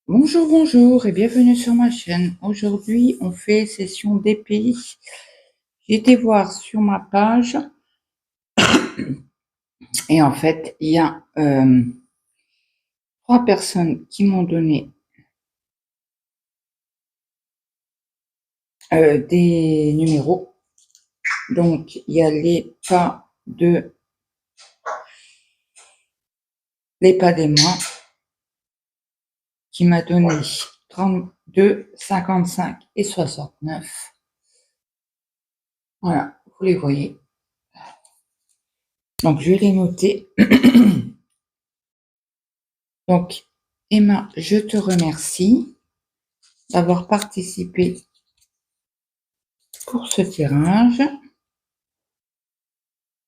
Bonjour, bonjour et bienvenue sur ma chaîne. Aujourd'hui, on fait session DPI. J'ai été voir sur ma page et en fait, il y a 3 personnes qui m'ont donné des numéros. Donc, il y a les pas des mois qui m'a donné 32, 55 et 69. Voilà, vous les voyez. Donc, je vais les noter. Donc, Emma, je te remercie d'avoir participé pour ce tirage.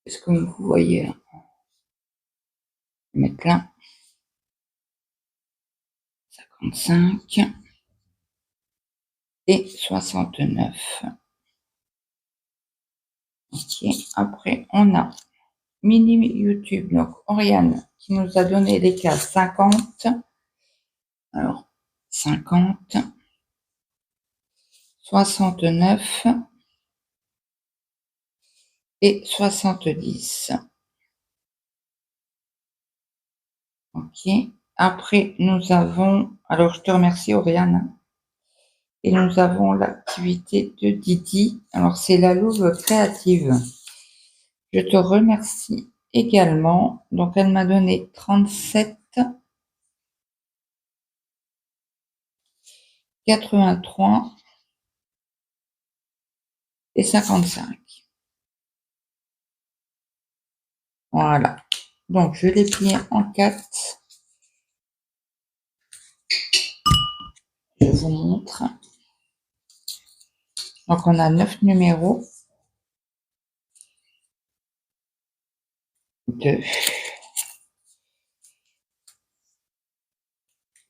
Est-ce que vous voyez là? Je vais mettre là 55 et 69. Ok. Après, on a Mini YouTube, donc Oriane, qui nous a donné les cases 50. Alors, 50, 69 et 70. Ok. Après, nous avons, alors je te remercie Oriane, et nous avons l'activité de Didi. Alors, c'est la louve créative. Je te remercie également. Donc, elle m'a donné 37, 83 et 55. Voilà. Donc, je l'ai plié en 4. Je vous montre. Donc, on a 9 numéros. 2,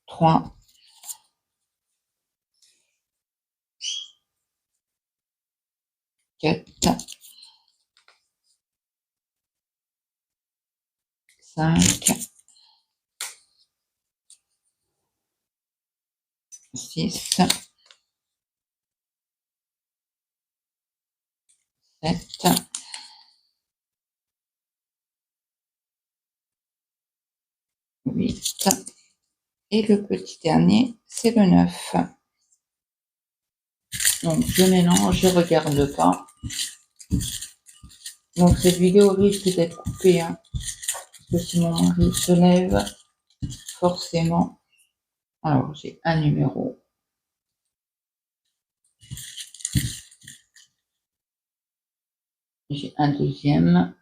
3, 4, 5, 6, 7, 8. Et le petit dernier, c'est le 9. Donc, je mélange, je regarde pas. Donc, cette vidéo risque d'être coupée, hein, parce que si mon mari se lève, forcément. Alors, j'ai un numéro. J'ai un deuxième.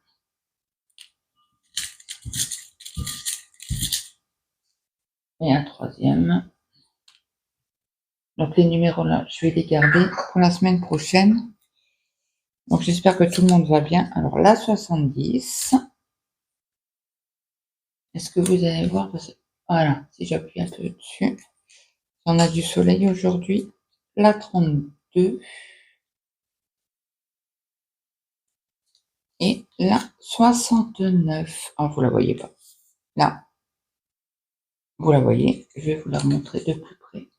Et un troisième. Donc, les numéros là, je vais les garder pour la semaine prochaine. Donc, j'espère que tout le monde va bien. Alors, la 70. Est-ce que vous allez voir? Voilà, si j'appuie un peu dessus. On a du soleil aujourd'hui. La 32. Et la 69. Ah, vous la voyez pas. Là, vous la voyez. Je vais vous la montrer de plus près.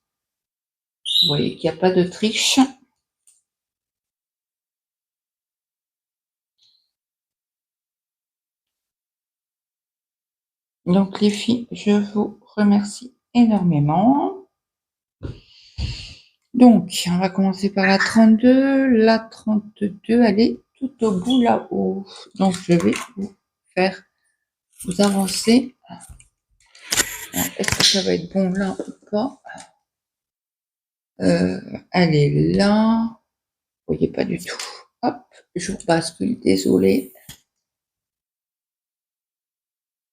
Vous voyez qu'il n'y a pas de triche. Donc, les filles, je vous remercie énormément. Donc, on va commencer par la 32. La 32, elle est tout au bout là-haut. Donc, je vais vous avancer. Est-ce que ça va être bon là ou pas? Elle est là. Vous voyez pas du tout. Hop, je bascule, désolé.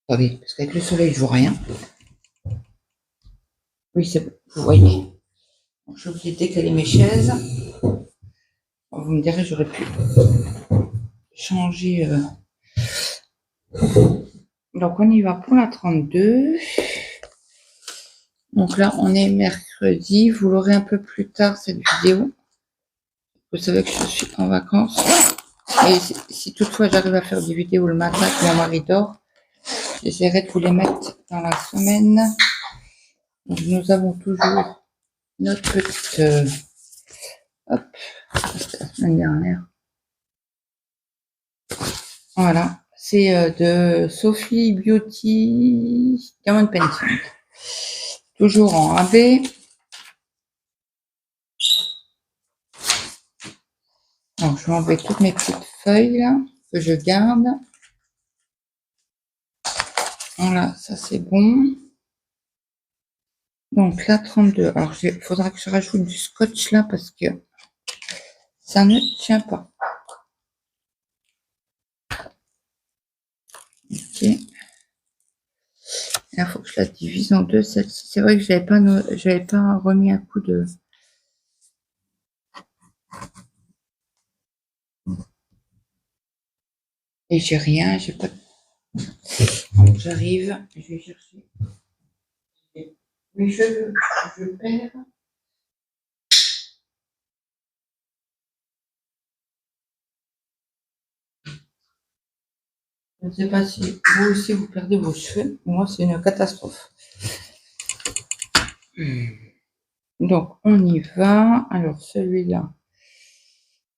Attendez, parce qu'avec le soleil, je vois rien. Oui, c'est bon, vous voyez. Donc, je suis obligée de décaler mes chaises. Vous me direz, j'aurais pu changer. Donc, on y va pour la 32. Donc là, on est mercredi. Vous l'aurez un peu plus tard, cette vidéo. Vous savez que je suis en vacances. Et si toutefois j'arrive à faire des vidéos le matin que mon mari dort, j'essaierai de vous les mettre dans la semaine. Donc, nous avons toujours notre petite... hop, c'était la semaine dernière. Voilà, c'est de Sophie Beauty Diamond Painting. Toujours en AB. Donc, je vais enlever toutes mes petites feuilles là, que je garde. Voilà, ça c'est bon. Donc là, 32. Alors, il faudra que je rajoute du scotch là parce que ça ne tient pas. Ok. Là, il faut que je la divise en deux, celle-ci. C'est vrai que je n'avais pas remis un coup de... Et j'ai rien, j'ai pas... Donc, j'arrive, je vais chercher mes cheveux, je perds. Je ne sais pas si vous aussi vous perdez vos cheveux. Moi, c'est une catastrophe. Donc, on y va. Alors, celui-là,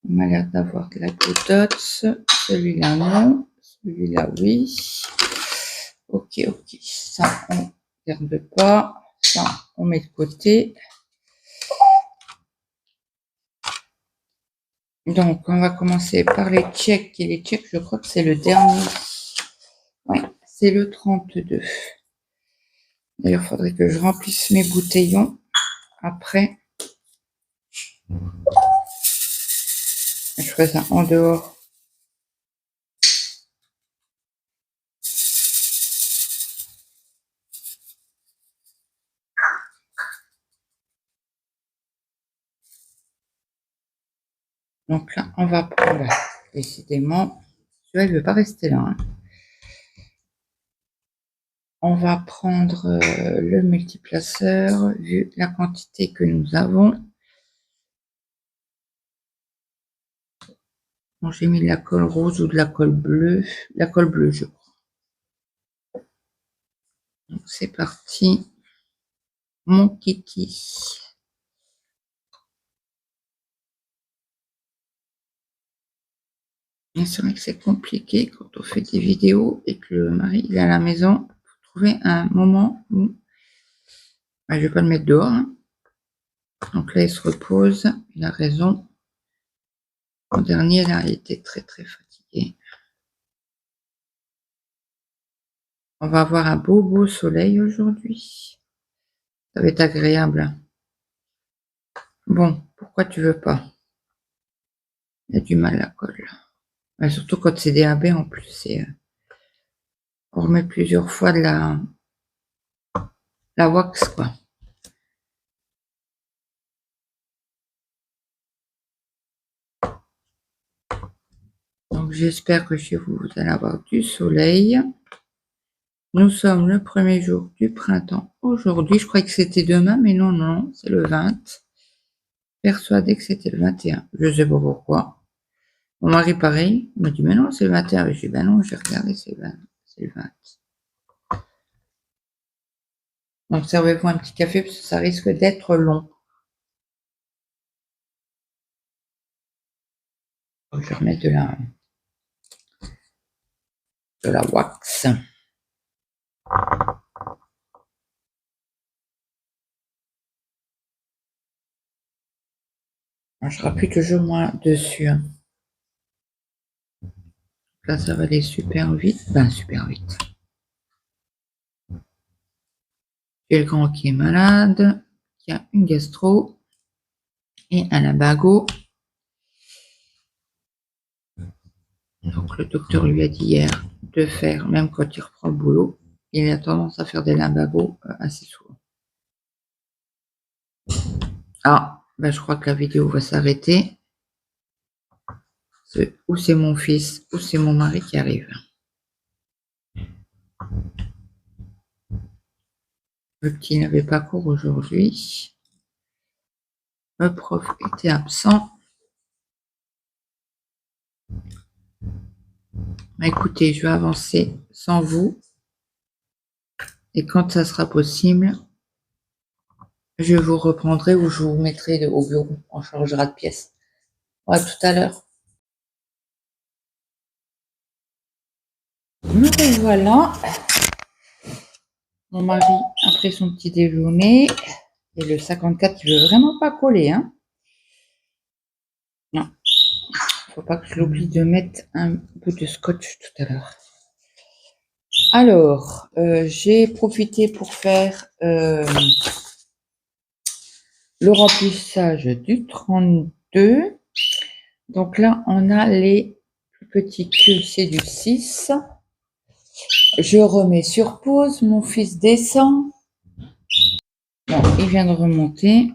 il m'a l'air d'avoir de la goutte. Celui-là, non. Celui-là, oui. Ok, ok. Ça, on ne garde pas. Ça, on met de côté. Donc, on va commencer par les checks. Et les checks, je crois que c'est le dernier. Oui, c'est le 32. D'ailleurs, il faudrait que je remplisse mes bouteillons après. Je ferai ça en dehors. Donc là, on va prendre, décidément, celui-là, il ne veut pas rester là. Hein. On va prendre le multiplaceur, vu la quantité que nous avons. Bon, j'ai mis de la colle rose ou de la colle bleue. La colle bleue, je crois. Donc c'est parti. Mon kiki. C'est vrai que c'est compliqué quand on fait des vidéos et que le mari il est à la maison. Il faut trouver un moment où... je ne vais pas le mettre dehors. Hein. Donc là, il se repose. Il a raison. En dernier, là, il était très, très fatigué. On va avoir un beau soleil aujourd'hui. Ça va être agréable. Bon, pourquoi tu veux pas? Il y a du mal à la colle. Mais surtout quand c'est DAB en plus. On remet plusieurs fois de la wax, quoi. Donc j'espère que chez vous, vous allez avoir du soleil. Nous sommes le premier jour du printemps aujourd'hui. Je croyais que c'était demain, mais non, non, c'est le 20. Persuadé que c'était le 21. Je ne sais pas pourquoi. Mon mari, pareil, il m'a dit, mais non, c'est le 21. Je dis, ben non, j'ai regardé, c'est le 20. Donc, servez-vous un petit café, parce que ça risque d'être long. Je vais remettre de la wax. Je rappuie toujours moins dessus. Hein. Là, ça va aller super vite. Ben, super vite. J'ai le grand qui est malade, qui a une gastro et un lumbago. Donc, le docteur lui a dit hier de faire, même quand il reprend le boulot, il a tendance à faire des lumbagos assez souvent. Ah, ben, je crois que la vidéo va s'arrêter. Ou c'est mon fils, ou c'est mon mari qui arrive. Le petit n'avait pas cours aujourd'hui. Le prof était absent. Écoutez, je vais avancer sans vous. Et quand ça sera possible, je vous reprendrai ou je vous mettrai au bureau. On changera de pièce. À tout à l'heure. Me revoilà. Mon mari a pris son petit déjeuner. Et le 54, il veut vraiment pas coller, hein. Non. Faut pas que je l'oublie de mettre un peu de scotch tout à l'heure. Alors, j'ai profité pour faire le remplissage du 32. Donc là, on a les plus petits queues, c'est du 6. Je remets sur pause, mon fils descend. Bon, il vient de remonter.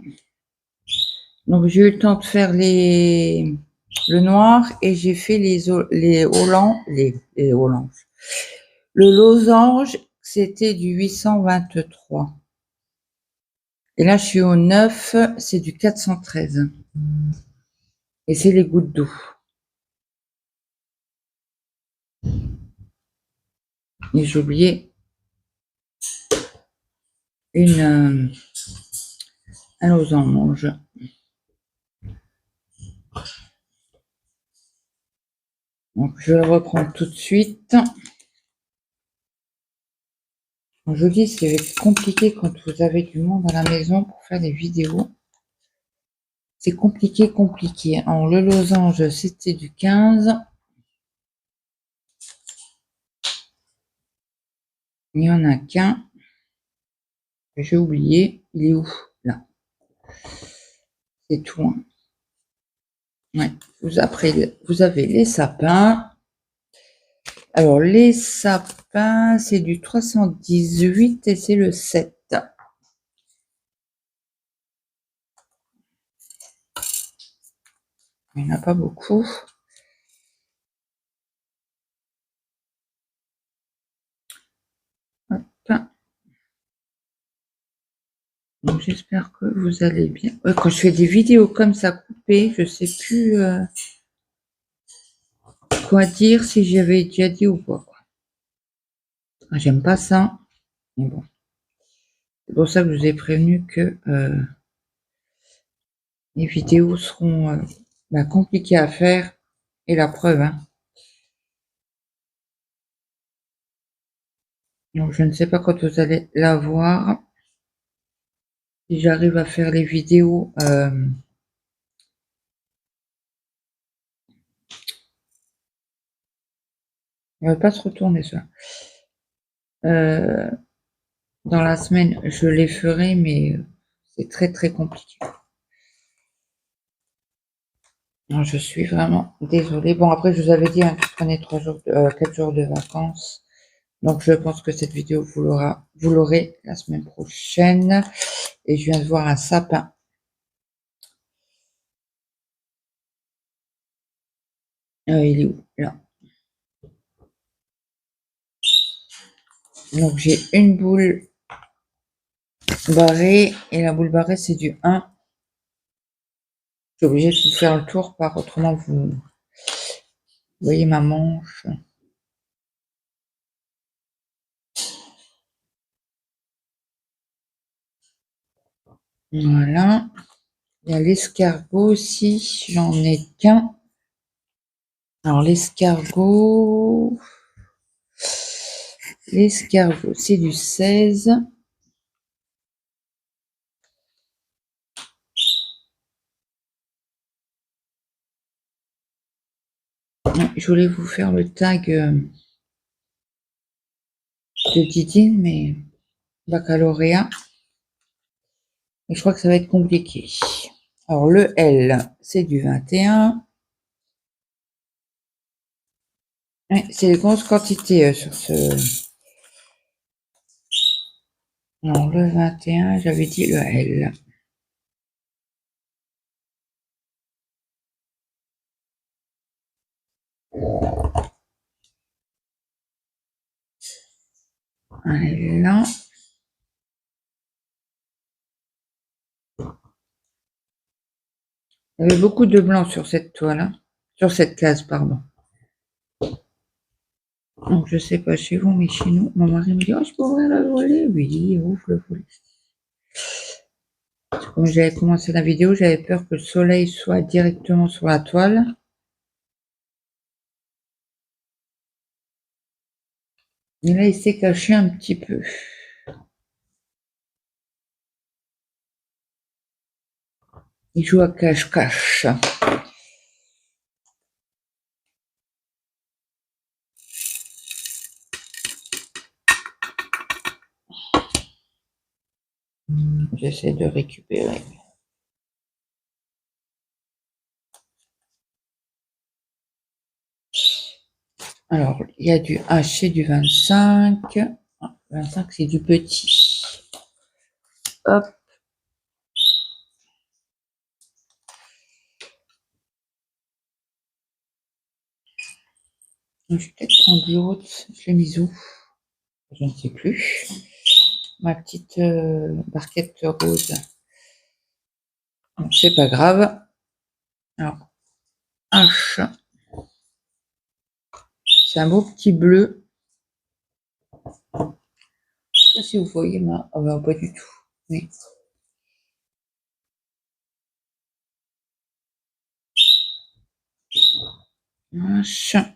Donc j'ai eu le temps de faire le noir et j'ai fait les Hollands, les Hollanges. Le losange, c'était du 823. Et là, je suis au 9, c'est du 413. Et c'est les gouttes d'eau. Et j'ai oublié un losange. Donc, je vais le reprendre tout de suite. Je dis, c'est compliqué quand vous avez du monde à la maison pour faire des vidéos. C'est compliqué. Alors, le losange, c'était du 15. Il n'y en a qu'un. J'ai oublié. Il est où? Là. C'est tout. Hein. Ouais. Après, vous avez les sapins. Alors, les sapins, c'est du 318 et c'est le 7. Il n'y en a pas beaucoup. Hop. Donc, j'espère que vous allez bien. Ouais, quand je fais des vidéos comme ça coupées, je sais plus quoi dire, si j'avais déjà dit ou pas. J'aime pas ça. Mais bon. C'est pour ça que je vous ai prévenu que les vidéos seront compliquées à faire. Et la preuve, hein. Donc, je ne sais pas quand vous allez la voir. Si j'arrive à faire les vidéos on ne va pas se retourner ça. Dans la semaine, je les ferai, mais c'est très compliqué. Non, je suis vraiment désolée. Bon, après, je vous avais dit que je prenais 4 jours de vacances. Donc, je pense que cette vidéo, vous l'aurez la semaine prochaine. Et je viens de voir un sapin. Il est où? Là. Donc, j'ai une boule barrée. Et la boule barrée, c'est du 1. Je suis obligée de vous faire le tour, par autrement, vous voyez ma manche. Voilà. Il y a l'escargot aussi. J'en ai qu'un. Alors, l'escargot, c'est du 16. Je voulais vous faire le tag de Didine, mais baccalauréat. Et je crois que ça va être compliqué. Alors, le L, c'est du 21. Ouais, c'est des grosses quantités sur ce... Non, le 21, j'avais dit le L. Là. Il y avait beaucoup de blanc sur cette toile, hein. Sur cette case, pardon. Donc, je sais pas chez vous, mais chez nous, mon mari me dit, oh, je peux ouvrir le volet? Oui, ouvre le volet. Comme j'avais commencé la vidéo, j'avais peur que le soleil soit directement sur la toile. Et là, il s'est caché un petit peu. Il joue à cache-cache. J'essaie de récupérer. Alors, il y a du H et du 25. 25, c'est du petit. Hop. Je vais peut-être prendre l'autre. Je l'ai mise où? Je ne sais plus. Ma petite barquette rose. C'est pas grave. Alors, H. C'est un beau petit bleu. Je ne sais pas si vous voyez là. Oh, ben, pas du tout. Oui. H.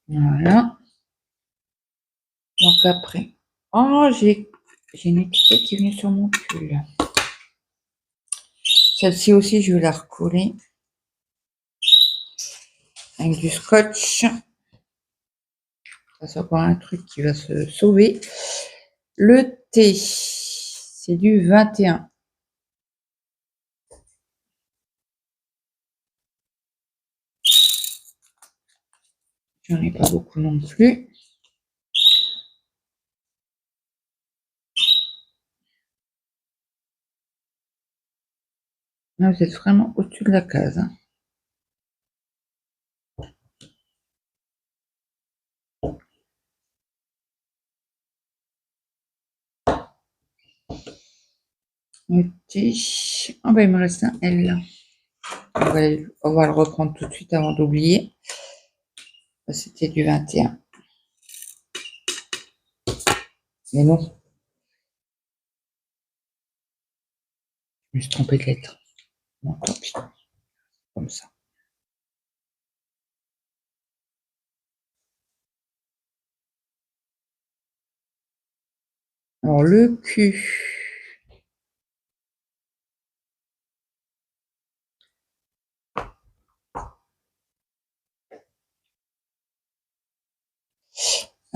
Voilà. Donc après. Oh, j'ai une étiquette qui est venue sur mon pull. Celle-ci aussi, je vais la recoller avec du scotch. Ça, c'est encore un truc qui va se sauver. Le T, c'est du 21. J'en ai pas beaucoup non plus. Là, vous êtes vraiment au-dessus de la case. Hein. Le T. Oh, ben, il me reste un L. On va le reprendre tout de suite avant d'oublier. C'était du 21. Mais non. Je me suis trompée de lettre. Bon, tant pis. Comme ça. Alors, le Q.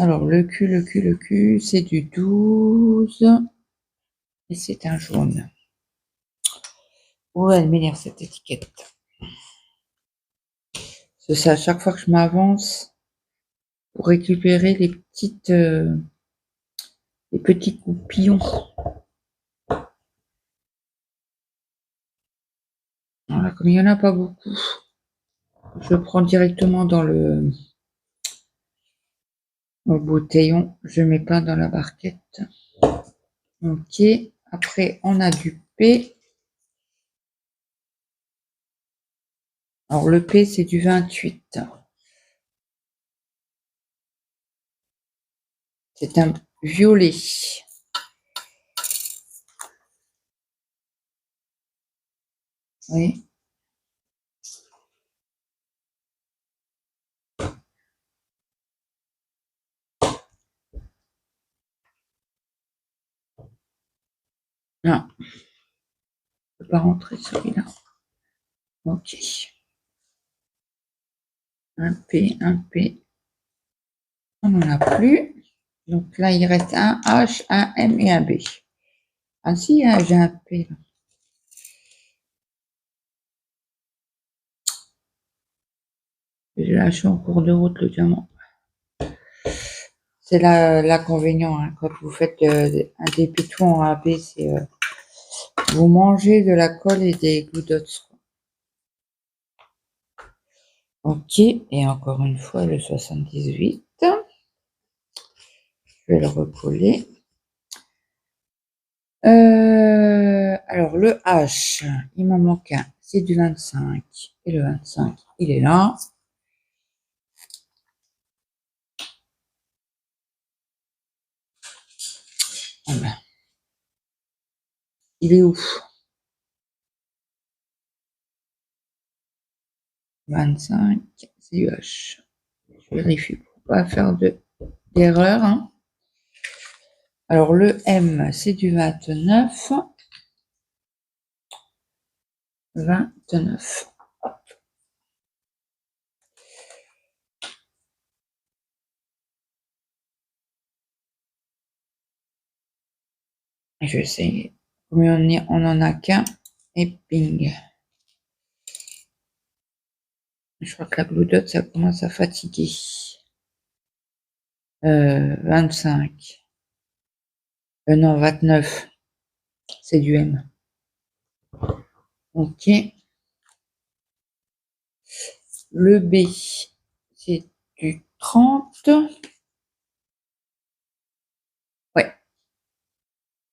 Alors, le Q, c'est du 12. Et c'est un jaune. Oh, elle m'énerve cette étiquette. C'est ça, à chaque fois que je m'avance pour récupérer les petits coupillons. Voilà, comme il n'y en a pas beaucoup, je prends directement dans le bouteillon. Je ne mets pas dans la barquette. Ok. Après, on a du P. Alors, le P, c'est du 28. C'est un violet. Oui. Non. Je ne peux pas rentrer celui-là. Ok. Un P, un P. On n'en a plus. Donc là, il reste un H, un M et un B. Ah si, hein, j'ai un P. Là. J'ai lâché en cours de route le diamant. C'est l'inconvénient hein, quand vous faites un dépétou en AB, c'est vous mangez de la colle et des gouttes. Ok, et encore une fois le 78. Je vais le recoller. Alors, le H, il m'en manque un. C'est du 25. Et le 25, il est là. Voilà. Il est où? 25, c'est du H. Je vérifie pour pas faire d'erreur. Hein. Alors, le M, c'est du 29. 29. Je sais. Comme on en a qu'un. Et ping. Je crois que la gloudotte, ça commence à fatiguer. 25. Non, 29. C'est du M. Ok. Le B, c'est du 30. Ouais.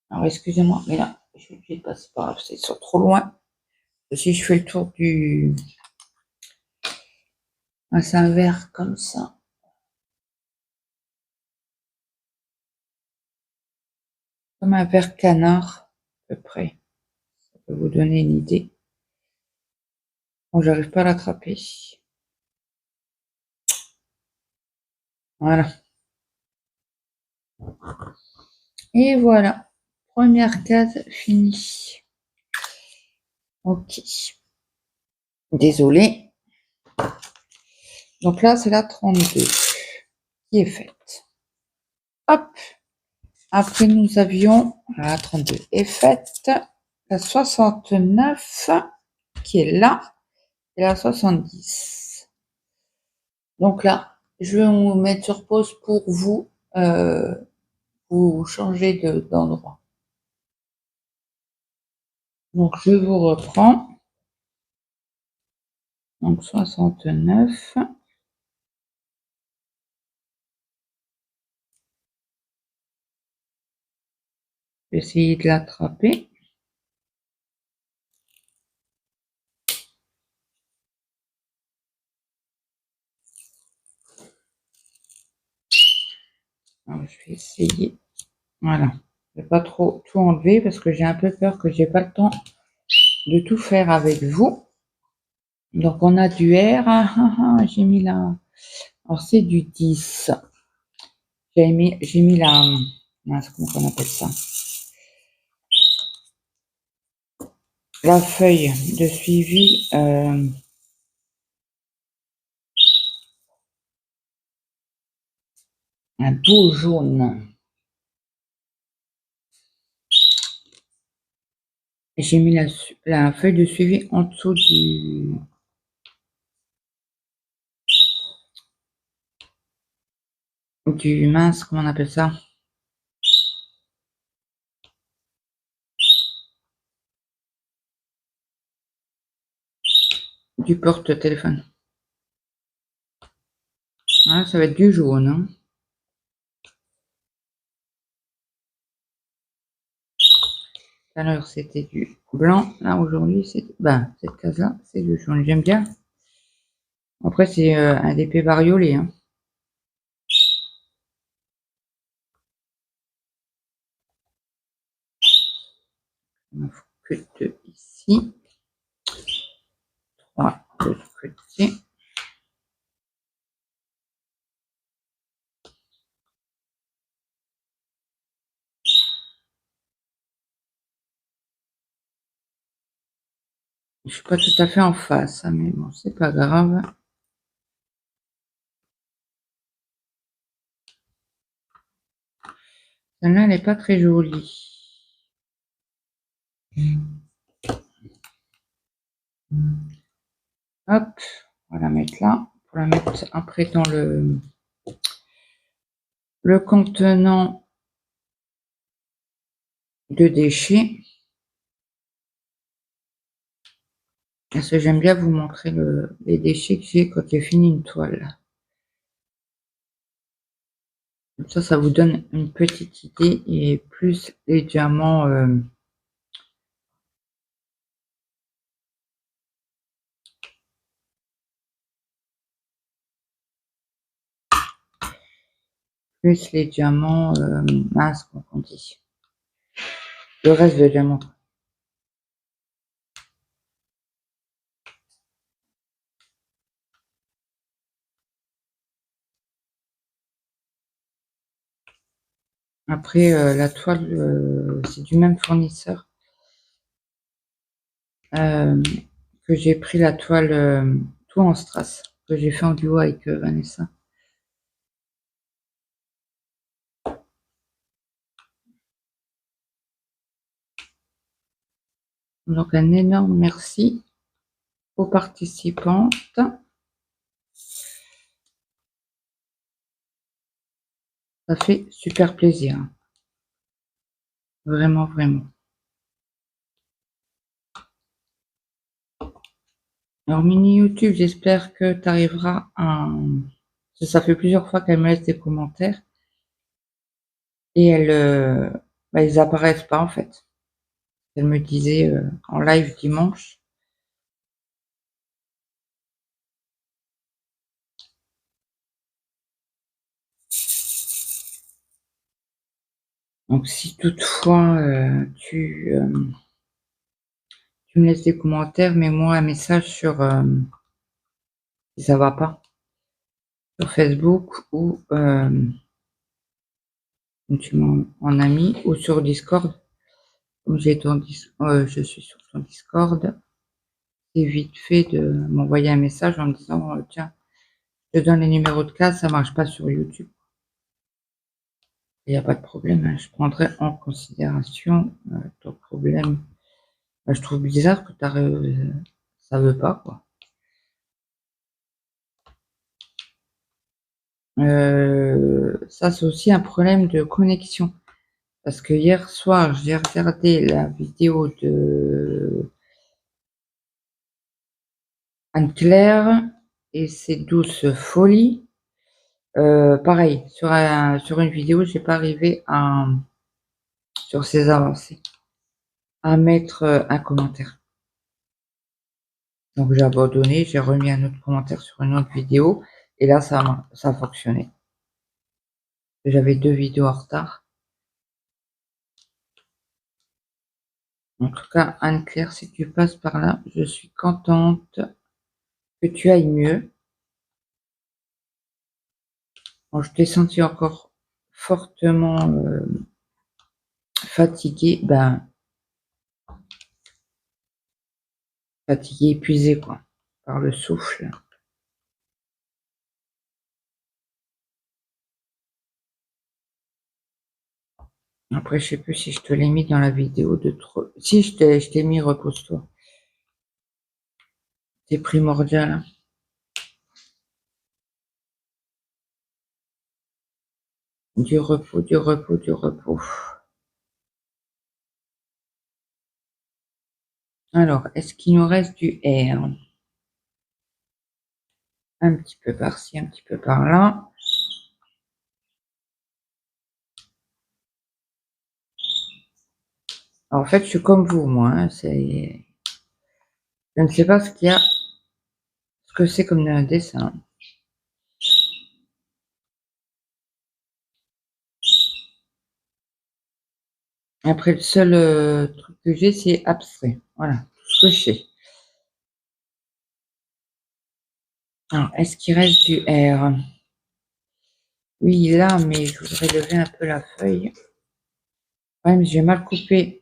Alors, excusez-moi, mais là, je suis obligée de passer par là, c'est trop loin. Si je fais le tour du... C'est un verre comme ça. Comme un verre canard, à peu près. Ça peut vous donner une idée. Bon, j'arrive pas à l'attraper. Voilà. Et voilà. Première case finie. Ok. Désolée. Donc là, c'est la 32 qui est faite. Hop. Après, nous avions la 32 est faite. La 69 qui est là. Et la 70. Donc là, je vais vous mettre sur pause pour vous. Vous changer d'endroit. Donc, je vous reprends. Donc, 69. Je vais essayer de l'attraper. Alors, je vais essayer. Voilà. Je ne vais pas trop tout enlever parce que j'ai un peu peur que j'ai pas le temps de tout faire avec vous. Donc, on a du R. J'ai mis la... Alors, c'est du 10. J'ai mis la... Mince, comment on appelle ça? La feuille de suivi. Un beau jaune. J'ai mis la feuille de suivi en dessous du mince, comment on appelle ça? Du porte-téléphone. Voilà, ça va être du jaune. Hein. Tout à l'heure, c'était du blanc. Là, aujourd'hui, c'est... Ben, cette case-là, c'est du jaune. J'aime bien. Après, c'est un épée bariolé. Hein. Il m'en faut que deux ici. 3 de l'autre côté. Je suis pas tout à fait en face, hein, mais bon, c'est pas grave. Celle-là, elle n'est pas très jolie. Hop, on va la mettre là. Pour la mettre après dans le contenant de déchets. Parce que j'aime bien vous montrer les déchets que j'ai quand j'ai fini une toile. Comme ça vous donne une petite idée et plus les diamants plus les diamants minces, comme on dit. Le reste de diamants. Après, la toile, c'est du même fournisseur. Que j'ai pris la toile tout en strass, que j'ai fait en duo avec Vanessa. Donc un énorme merci aux participantes. Ça fait super plaisir. Vraiment, vraiment. Alors, mini YouTube, j'espère que tu arriveras à... Ça fait plusieurs fois qu'elle me laisse des commentaires. Et ils apparaissent pas, en fait. Elle me disait en live dimanche. Donc, si toutefois tu me laisses des commentaires, mets-moi un message sur... si ça va pas. Sur Facebook ou tu m'en ami ou sur Discord. Comme je suis sur ton Discord, c'est vite fait de m'envoyer un message en me disant tiens, je te donne les numéros de case, ça marche pas sur YouTube. Il n'y a pas de problème, hein, je prendrai en considération ton problème. Je trouve bizarre que ça veut pas, quoi. Ça, c'est aussi un problème de connexion. Parce que hier soir, j'ai regardé la vidéo de Anne-Claire et ses douces folies. Pareil, sur une vidéo, j'ai pas arrivé sur ses avancées, à mettre un commentaire. Donc j'ai abandonné, j'ai remis un autre commentaire sur une autre vidéo, et là ça a fonctionné. J'avais 2 vidéos en retard. En tout cas, Anne-Claire, si tu passes par là, je suis contente que tu ailles mieux. Bon, je t'ai senti encore fortement fatiguée, fatiguée, épuisée, quoi, par le souffle. Après, je sais plus si je te l'ai mis dans la vidéo de trop. Si, je t'ai mis repose-toi. C'est primordial, hein. Du repos, du repos, du repos. Alors, est-ce qu'il nous reste du R? Un petit peu par-ci, un petit peu par-là. En fait, je suis comme vous, moi, hein, je ne sais pas ce qu'il y a, ce que c'est comme un dessin. Après, le seul truc que j'ai, c'est abstrait. Voilà, tout ce que je sais. Alors, est-ce qu'il reste du R? Oui, là, mais je voudrais lever un peu la feuille. Ouais, mais j'ai mal coupé.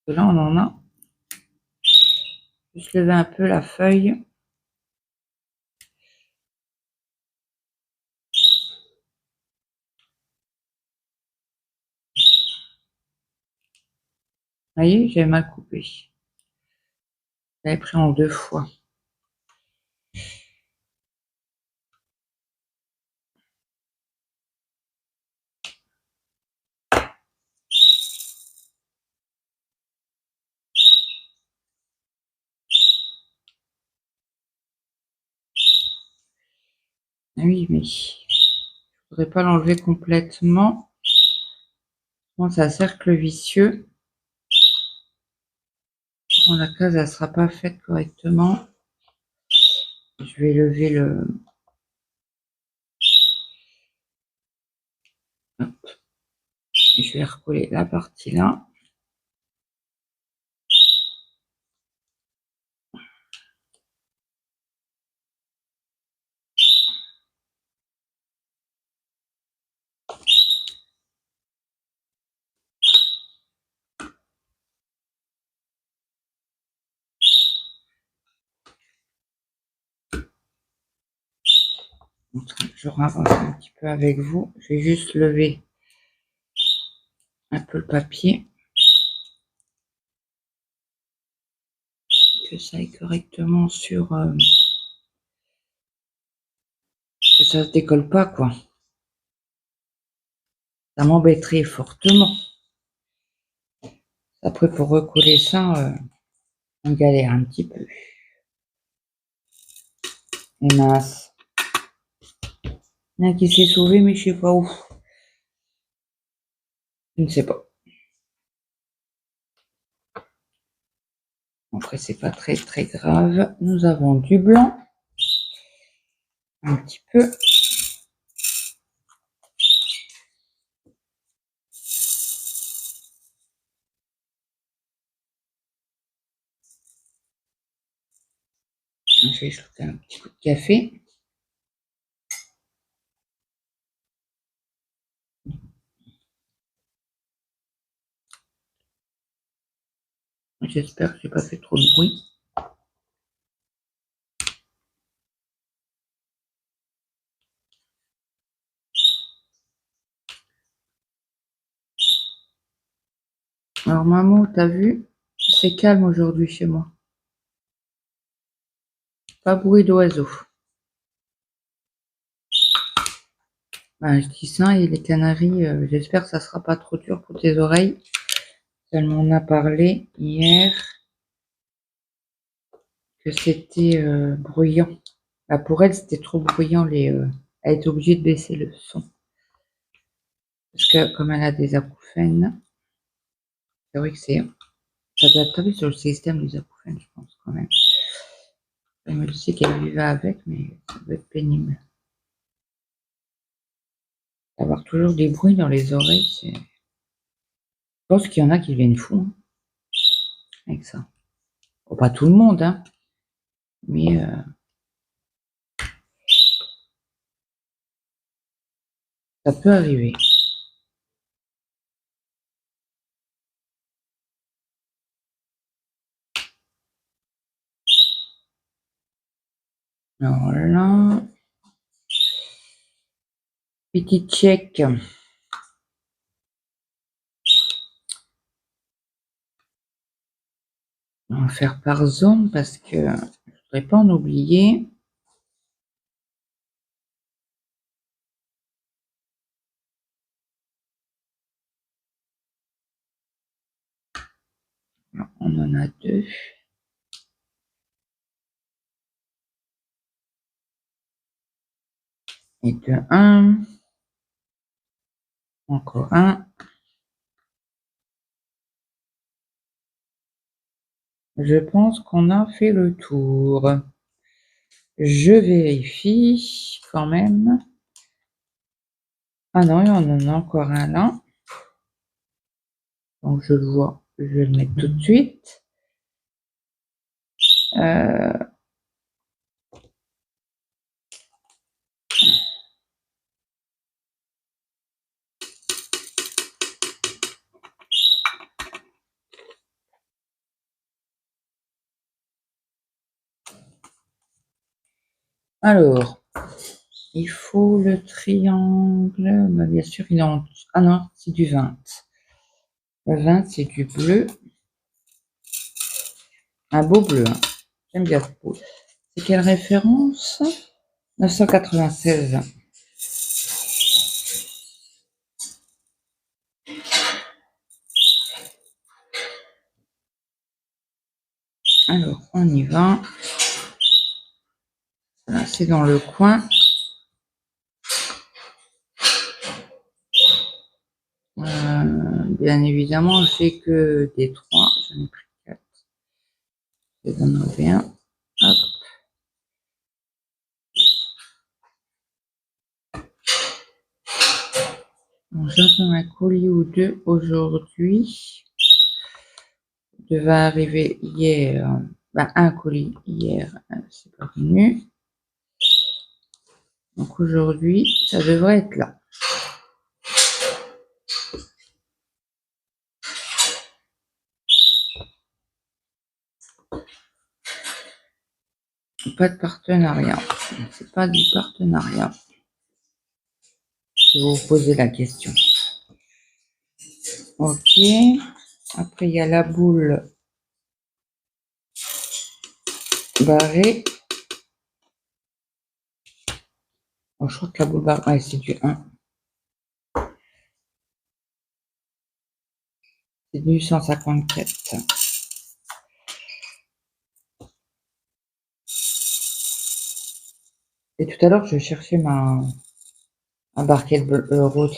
Là, on en a. Juste lever un peu la feuille. Vous voyez, j'ai mal coupé. J'avais pris en 2 fois. Ah oui, mais je voudrais pas l'enlever complètement. Bon, c'est un cercle vicieux. Bon, la case, elle sera pas faite correctement. Je vais lever le... Hop. Je vais recoller la partie là. Je ravance un petit peu avec vous. Je vais juste lever un peu le papier. Que ça aille correctement sur... que ça se décolle pas, quoi. Ça m'embêterait fortement. Après, pour recoller ça, on galère un petit peu. Et mince. Il y en a qui s'est sauvé, mais je sais pas où. Je ne sais pas. Après, c'est pas très très grave. Nous avons du blanc. Un petit peu. Je vais ajouter un petit coup de café. J'espère que j'ai pas fait trop de bruit. Alors, maman, t'as vu? C'est calme aujourd'hui chez moi. Pas bruit d'oiseaux. Ben, je dis ça et les canaris, j'espère que ça sera pas trop dur pour tes oreilles. Elle m'en a parlé hier que c'était bruyant. Bah, pour elle, c'était trop bruyant. Elle est obligée de baisser le son. Parce que comme elle a des acouphènes, c'est vrai que ça doit taper sur le système des acouphènes, je pense quand même. Elle me disait qu'elle vivait avec, mais ça doit être pénible. Avoir toujours des bruits dans les oreilles, c'est... Je pense qu'il y en a qui deviennent fous hein, avec ça. Bon, pas tout le monde, hein, mais ça peut arriver. Alors là, petit check. On va faire par zone parce que je ne voudrais pas en oublier. Alors, on en a deux. Et de un. Encore un. Je pense qu'on a fait le tour. Je vérifie quand même. Ah non, il y en a encore un là. Donc je le vois. Je vais le mettre tout de suite. Alors, il faut le triangle. Bah, bien sûr, il est en... Ah non, c'est du 20. Le 20, c'est du bleu. Un beau bleu. Hein. J'aime bien ce bleu. C'est quelle référence? 996. Alors, on y va. Là, c'est dans le coin. Bien évidemment, je fais que des 3. J'en ai pris 4. Je vais en enlever un. Hop. Bon, j'attends un colis ou deux aujourd'hui. Devait arriver hier. Un colis hier, c'est pas venu. Donc aujourd'hui, ça devrait être là. Pas de partenariat. C'est pas du partenariat. Si vous vous posez la question. Ok. Après, il y a la boule barrée. Oh, je crois que la boule barrée, ouais, c'est du 1. C'est du 154. Et tout à l'heure, je cherchais ma barquette rose.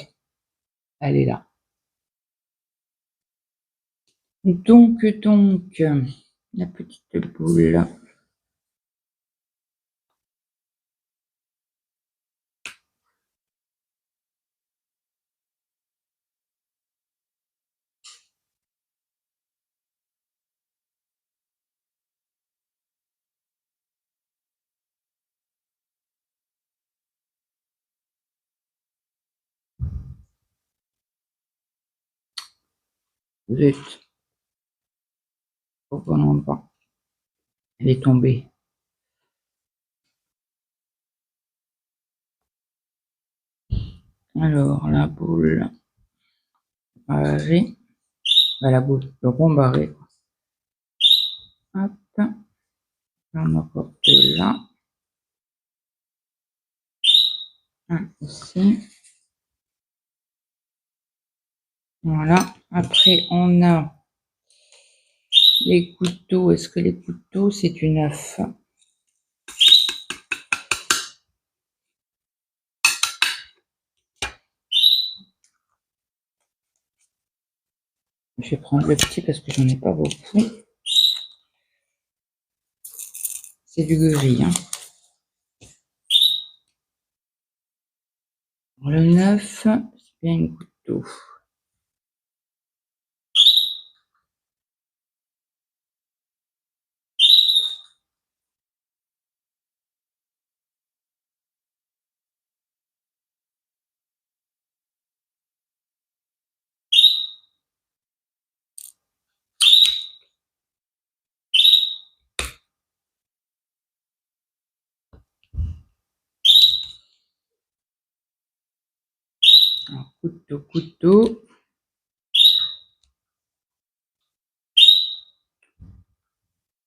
Elle est là. Donc, la petite boule. Zut. Au bon endroit. Elle est tombée. Alors, la boule barrée. La boule, le rond barré. Hop. J'en apporte là. Un ici. Voilà. Après, on a les couteaux. Est-ce que les couteaux, c'est du 9? Je vais prendre le petit parce que j'en ai pas beaucoup. C'est du gris. Hein. Le 9, c'est bien une couteau. Alors, couteau.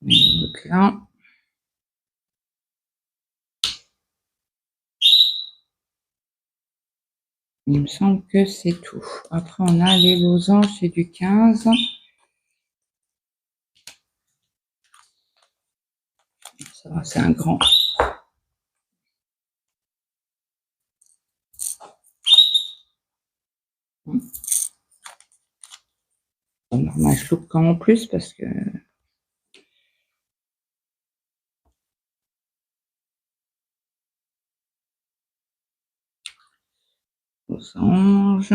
Donc là. Il me semble que c'est tout. Après, on a les losanges, c'est du 15. Ça va, c'est un grand. Normal, je loupe quand en plus parce que losange.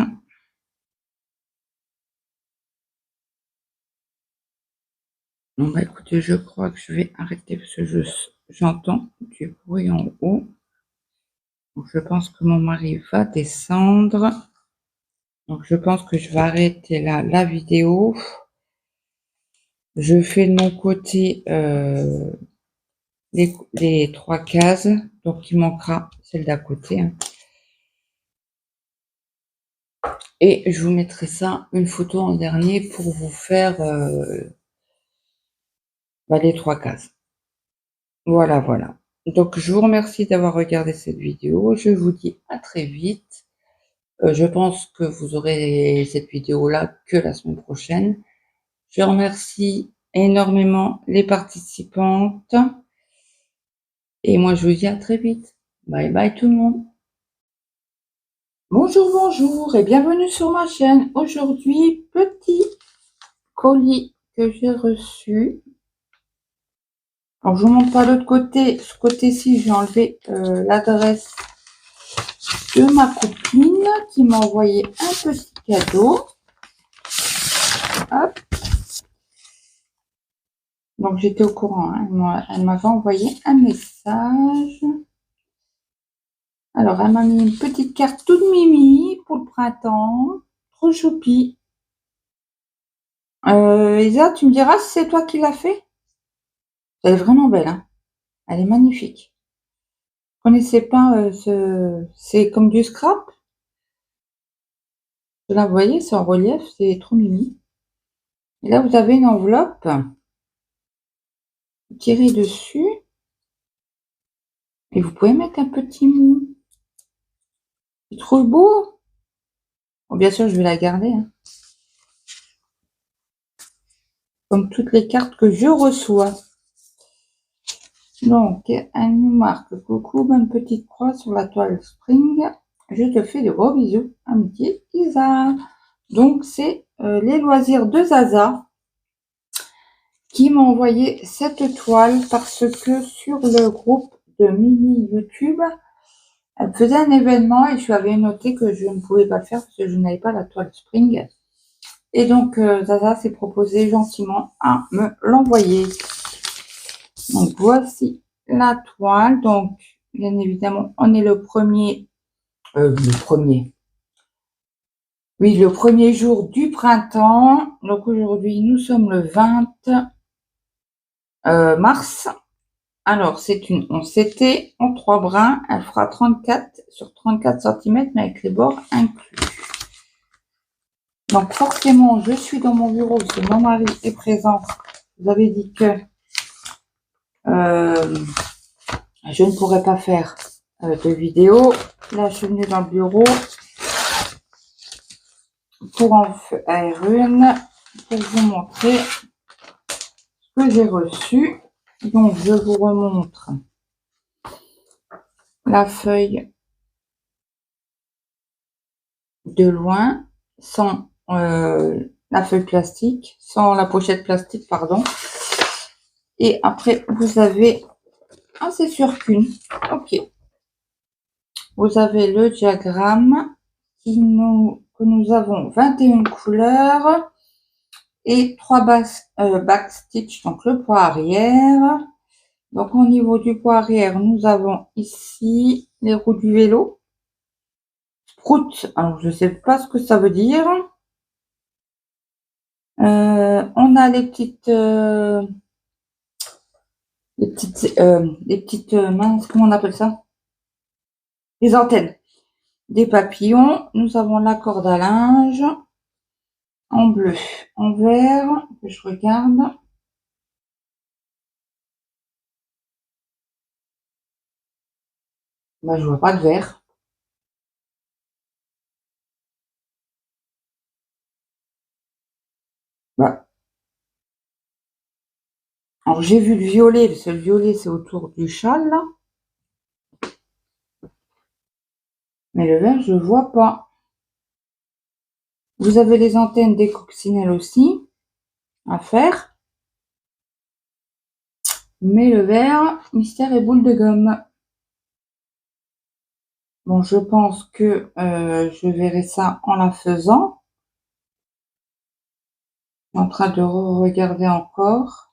Bon bah écoutez, je crois que je vais arrêter parce que j'entends du bruit en haut. Donc, je pense que mon mari va descendre. Donc je pense que je vais arrêter là la vidéo. Je fais de mon côté les 3 cases. Donc il manquera celle d'à côté. Hein. Et je vous mettrai ça, une photo en dernier pour vous faire les 3 cases. Voilà, voilà. Donc je vous remercie d'avoir regardé cette vidéo. Je vous dis à très vite. Je pense que vous aurez cette vidéo-là que la semaine prochaine. Je remercie énormément les participantes. Et moi, je vous dis à très vite. Bye bye tout le monde. Bonjour, bonjour et bienvenue sur ma chaîne. Aujourd'hui, petit colis que j'ai reçu. Alors, je vous montre pas l'autre côté. Ce côté-ci, j'ai enlevé l'adresse de ma copine qui m'a envoyé un petit cadeau. Hop. Donc j'étais au courant, hein. Elle m'avait envoyé un message. Alors elle m'a mis une petite carte toute mimi pour le printemps. Trop choupi. Isa, tu me diras si c'est toi qui l'as fait? Elle est vraiment belle, hein. Elle est magnifique. Vous connaissez pas c'est comme du scrap? Là, vous voyez, c'est en relief, c'est trop mimi. Et là, vous avez une enveloppe. Vous tirez dessus. Et vous pouvez mettre un petit mot. C'est trop beau. Bon, bien sûr, je vais la garder, hein. Comme toutes les cartes que je reçois. Donc, elle nous marque: coucou, bonne petite croix sur la toile Spring. Je te fais de gros bisous. Amitié, Isa. Donc, c'est les loisirs de Zaza qui m'a envoyé cette toile parce que sur le groupe de mini YouTube, elle faisait un événement et je lui avais noté que je ne pouvais pas le faire parce que je n'avais pas la toile Spring. Et donc, Zaza s'est proposé gentiment à me l'envoyer. Donc, voici la toile. Donc, bien évidemment, on est le premier. Oui, le premier jour du printemps. Donc, aujourd'hui, nous sommes le 20 mars. Alors, c'est une 11CT en 3 brins. Elle fera 34 sur 34 cm, mais avec les bords inclus. Donc, forcément, je suis dans mon bureau parce que mon mari est présent. Vous avez dit que je ne pourrais pas faire de vidéo. Là, je suis venue dans le bureau pour en faire une, pour vous montrer ce que j'ai reçu. Donc, je vous remontre la feuille de loin, sans la feuille plastique, sans la pochette plastique, pardon. Et après, vous avez... Ah, c'est sur qu'une. Ok. Vous avez le diagramme que nous avons 21 couleurs et 3 backstitch, donc le poids arrière. Donc au niveau du poids arrière, nous avons ici les roues du vélo. Sprout, alors je ne sais pas ce que ça veut dire. On a les petites minces, comment on appelle ça? Les antennes. Des papillons. Nous avons la corde à linge en bleu, en vert, que je regarde. Bah, je vois pas de vert. Bah. Alors j'ai vu le violet, parce que le violet c'est autour du châle là. Mais le vert, je vois pas. Vous avez les antennes des coccinelles aussi à faire. Mais le vert, mystère et boule de gomme. Bon, je pense que je verrai ça en la faisant. Je suis en train de regarder encore.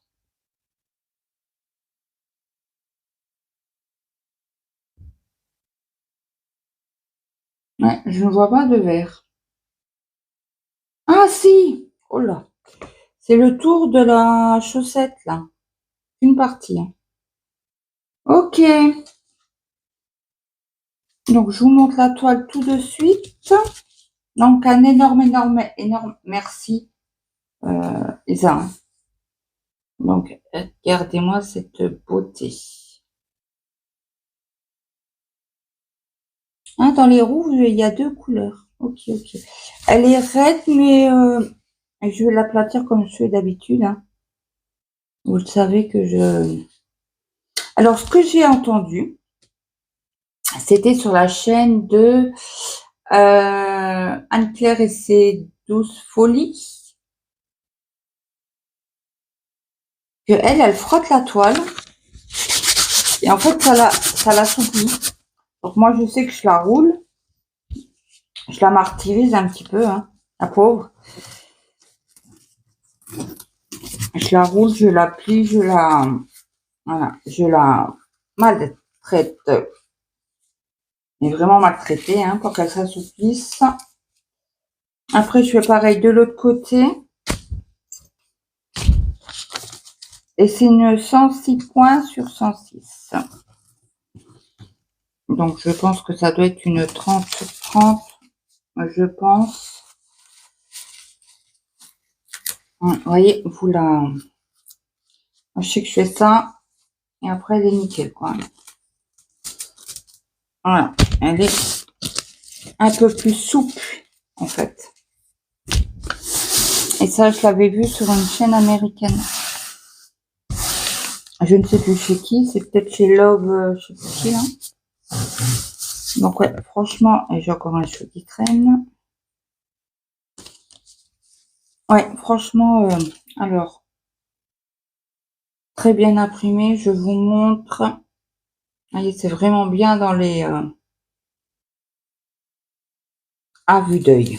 Ouais, je ne vois pas de vert. Ah si! Oh là! C'est le tour de la chaussette là. Une partie. Ok. Donc je vous montre la toile tout de suite. Donc un énorme merci, Isa. Donc regardez-moi cette beauté. Ah, dans les roues, il y a 2 couleurs. Ok, ok. Elle est raide, mais je vais l'aplatir comme je fais d'habitude, hein. Vous le savez que je... Alors, ce que j'ai entendu, c'était sur la chaîne de Anne-Claire et ses 12 folies. Que elle frotte la toile. Et en fait, ça l'assouplit. Donc moi, je sais que je la roule. Je la martyrise un petit peu, hein, la pauvre. Je la roule, je la plie, voilà, je la maltraite. Mais vraiment maltraitée, hein, pour qu'elle s'assouplisse. Après, je fais pareil de l'autre côté. Et c'est une 106 points sur 106. Donc, je pense que ça doit être une 30 sur 30. Je pense. Vous voyez, vous la... Je sais que je fais ça. Et après, elle est nickel, quoi. Voilà. Elle est un peu plus souple, en fait. Et ça, je l'avais vu sur une chaîne américaine. Je ne sais plus chez qui. C'est peut-être chez Love, je sais plus qui, là. Donc, ouais, franchement, et j'ai encore un cheveu qui traîne. Ouais, franchement, alors, très bien imprimé. Je vous montre. Voyez, c'est vraiment bien dans les à vue d'œil.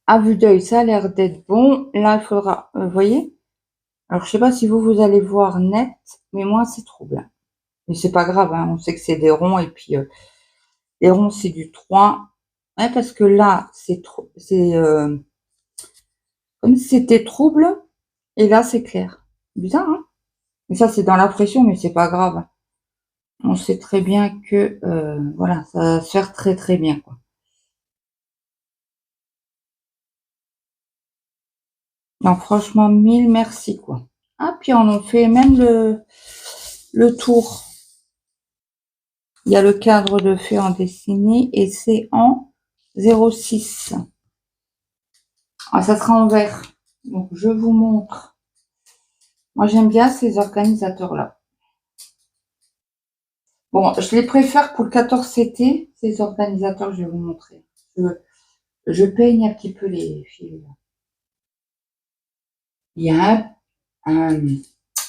À vue d'œil, ça a l'air d'être bon. Là, il faudra, vous voyez. Alors, je sais pas si vous allez voir net, mais moi, c'est trop bien. Mais c'est pas grave, hein, on sait que c'est des ronds et puis les ronds, c'est du 3. Ouais, parce que là, c'est trop, c'est comme si c'était trouble et là, c'est clair. Bizarre, hein. Et ça, c'est dans la pression, mais c'est pas grave. On sait très bien que voilà, ça va se faire très très bien, quoi. Donc franchement, mille merci, quoi. Ah, puis on en fait même le tour. Il y a le cadre de feu en dessiné et c'est en 06. Ah, ça sera en vert. Donc je vous montre. Moi j'aime bien ces organisateurs-là. Bon, je les préfère pour le 14 CT, ces organisateurs, je vais vous montrer. Je peigne un petit peu les fils. Il y a un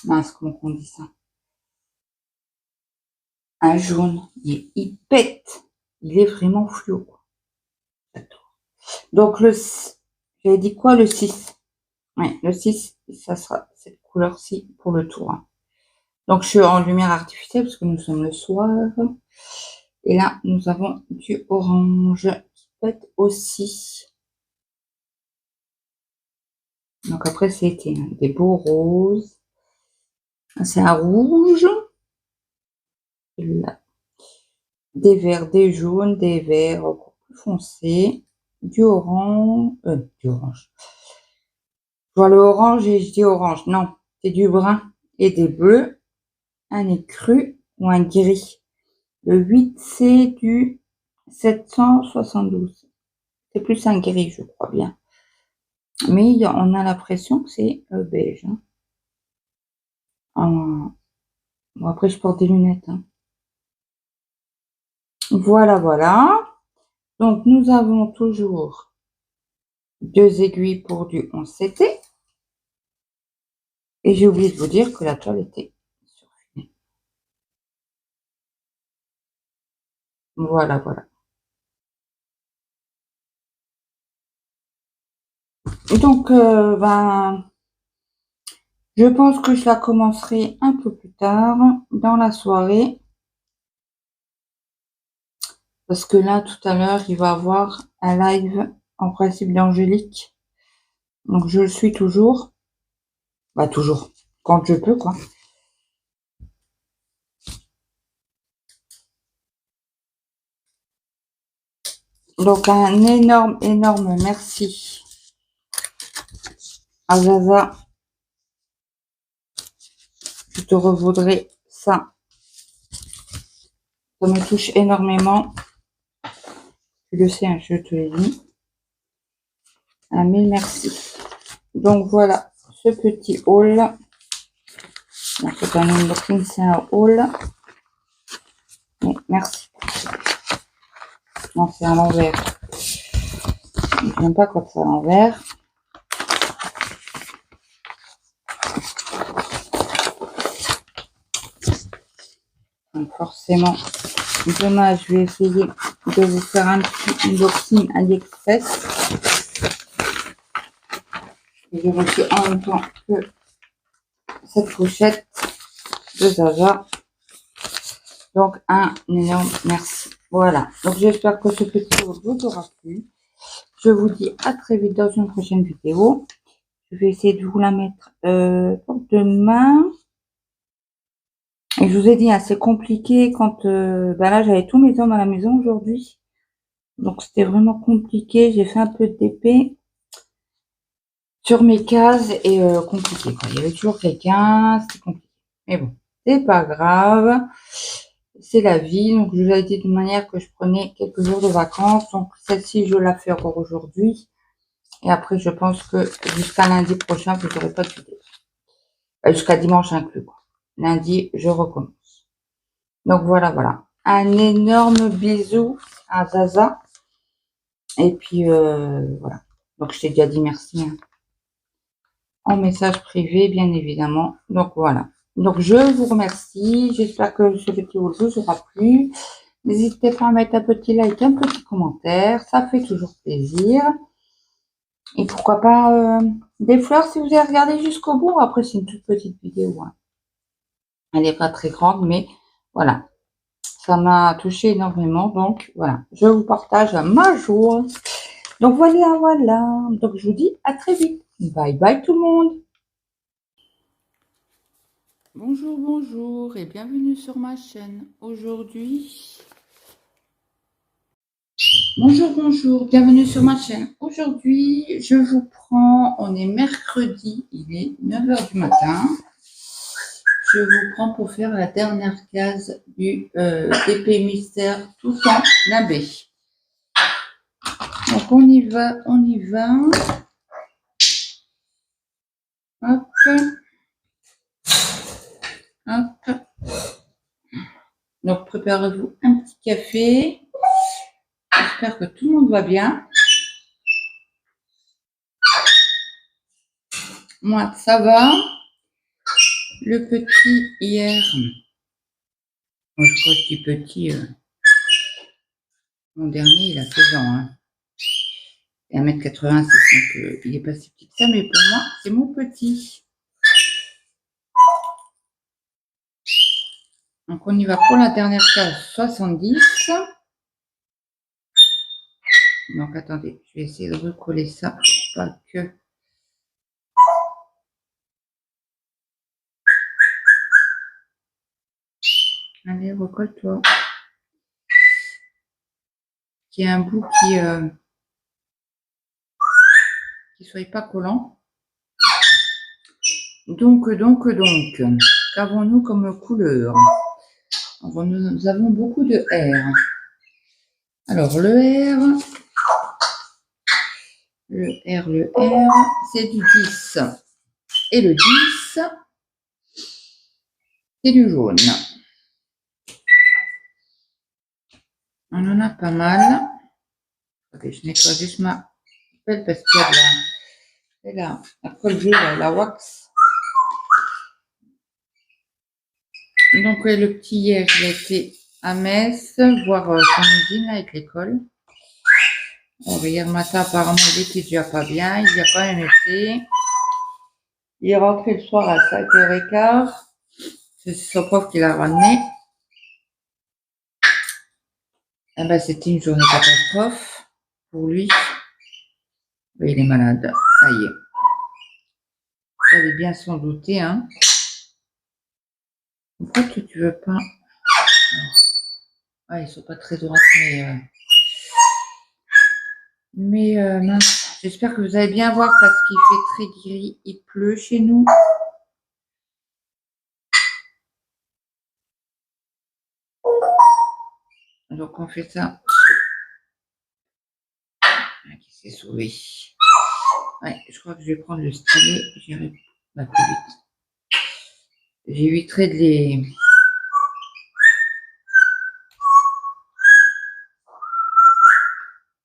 mince, comment on dit ça? Un jaune. Il pète. Il est vraiment fluo, quoi. Donc j'avais dit quoi, le 6? Oui, le 6, ça sera cette couleur-ci pour le tour, hein. Donc je suis en lumière artificielle parce que nous sommes le soir. Et là, nous avons du orange qui pète aussi. Donc après, c'était des beaux roses. C'est un rouge. Là. Des verts, des jaunes, des verts encore plus foncés. Du orange. Du orange. Je vois le orange et je dis orange. Non, c'est du brun et des bleus. Un nez cru ou un gris. Le 8, c'est du 772. C'est plus un gris, je crois bien. Mais on a l'impression que c'est beige, hein. Bon, après, je porte des lunettes, hein. Voilà, voilà. Donc, nous avons toujours 2 aiguilles pour du 11 CT. Et j'ai oublié de vous dire que la toile était surfinie. Voilà, voilà. Donc, je pense que je la commencerai un peu plus tard dans la soirée. Parce que là, tout à l'heure, il va y avoir un live en principe d'Angélique. Donc, je le suis toujours. Bah, toujours. Quand je peux, quoi. Donc, un énorme, énorme merci à Zaza. Je te revaudrai ça. Ça me touche énormément. Tu le sais, hein, je te l'ai dit. Un mille merci. Donc, voilà ce petit haul. C'est un unboxing, c'est un haul. Mais merci. Non, c'est à l'envers. Je n'aime pas quand c'est à l'envers. Donc forcément, Demain, je vais essayer de vous faire un petit unboxing AliExpress. Et j'ai reçu en même temps que cette pochette de Zaza. Donc, un énorme merci. Voilà. Donc, j'espère que ce petit vous aura plu. Je vous dis à très vite dans une prochaine vidéo. Je vais essayer de vous la mettre pour demain. Et je vous ai dit, hein, c'est compliqué quand... là, j'avais tous mes hommes à la maison aujourd'hui. Donc, c'était vraiment compliqué. J'ai fait un peu de DP sur mes cases et compliqué, quoi. Il y avait toujours quelqu'un. C'était compliqué. Mais bon, c'est pas grave. C'est la vie. Donc, je vous ai dit de manière que je prenais quelques jours de vacances. Donc, celle-ci, je la fais encore aujourd'hui. Et après, je pense que jusqu'à lundi prochain, vous n'aurez pas de vidéo. Jusqu'à dimanche inclus, quoi. Lundi, je recommence. Donc, voilà, voilà. Un énorme bisou à Zaza. Et puis, voilà. Donc, je t'ai déjà dit merci, hein, en message privé, bien évidemment. Donc, voilà. Donc, je vous remercie. J'espère que ce petit haut vous aura plu. N'hésitez pas à mettre un petit like, un petit commentaire. Ça fait toujours plaisir. Et pourquoi pas des fleurs si vous avez regardé jusqu'au bout. Après, c'est une toute petite vidéo, hein. Elle n'est pas très grande, mais voilà. Ça m'a touché énormément. Donc, voilà. Je vous partage ma joie. Donc, voilà, voilà. Donc, je vous dis à très vite. Bye bye tout le monde. Bonjour, bonjour et bienvenue sur ma chaîne. Aujourd'hui, bienvenue sur ma chaîne. Aujourd'hui, je vous prends, on est mercredi, il est 9h du matin. Je vous prends pour faire la dernière case du DP Mystère tout en nabé. Donc, on y va, on y va. Hop. Hop. Donc, préparez-vous un petit café. J'espère que tout le monde va bien. Moi, ça va. Le petit, hier, moi, je crois que je dis petit, mon dernier, il a 16 ans. Hein. Il est 1m86, donc il n'est pas si petit que ça, mais pour moi, c'est mon petit. Donc, on y va pour la dernière case, 70. Donc, attendez, je vais essayer de recoller ça pour pas que... Allez, recolle-toi. Qu'il y ait un bout qui soit pas collant. Donc, qu'avons-nous comme couleur? Alors, nous avons beaucoup de R. Alors, le R, c'est du 10. Et le 10, c'est du jaune. On en a pas mal. Attendez, je nettoie juste ma pelle parce qu'il y a de la colle bleue, la wax. Donc, le petit hier, il a été à Metz, voir son usine avec l'école. Hier matin, apparemment, il était déjà pas bien. Il y a quand même été. Il est rentré le soir à 5h15. C'est son prof qui l'a ramené. Eh ben, c'était une journée catastrophe pour lui. Il est malade. Ça y est. Vous allez bien s'en douter, hein. Pourquoi tu veux pas... Ah, ils sont pas très droits, mais mince. J'espère que vous allez bien voir parce qu'il fait très gris. Il pleut chez nous. Donc on fait ça. Qui s'est sauvé. Ouais, je crois que je vais prendre le stylet. J'irai plus vite. J'éviterai de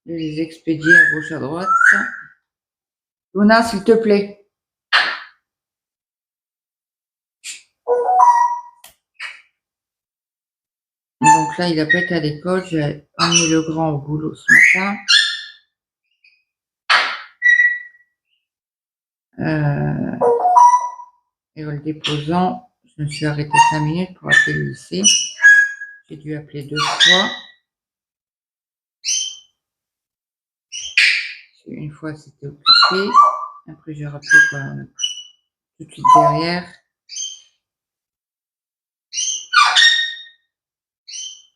les expédier à gauche à droite. Luna, s'il te plaît. Donc Donc là, il a pas été à l'école. J'ai emmené le grand au boulot ce matin. Et en le déposant, je me suis arrêtée 5 minutes pour appeler le lycée. J'ai dû appeler 2 fois. Une fois, c'était occupé. Après, j'ai rappelé tout de suite derrière.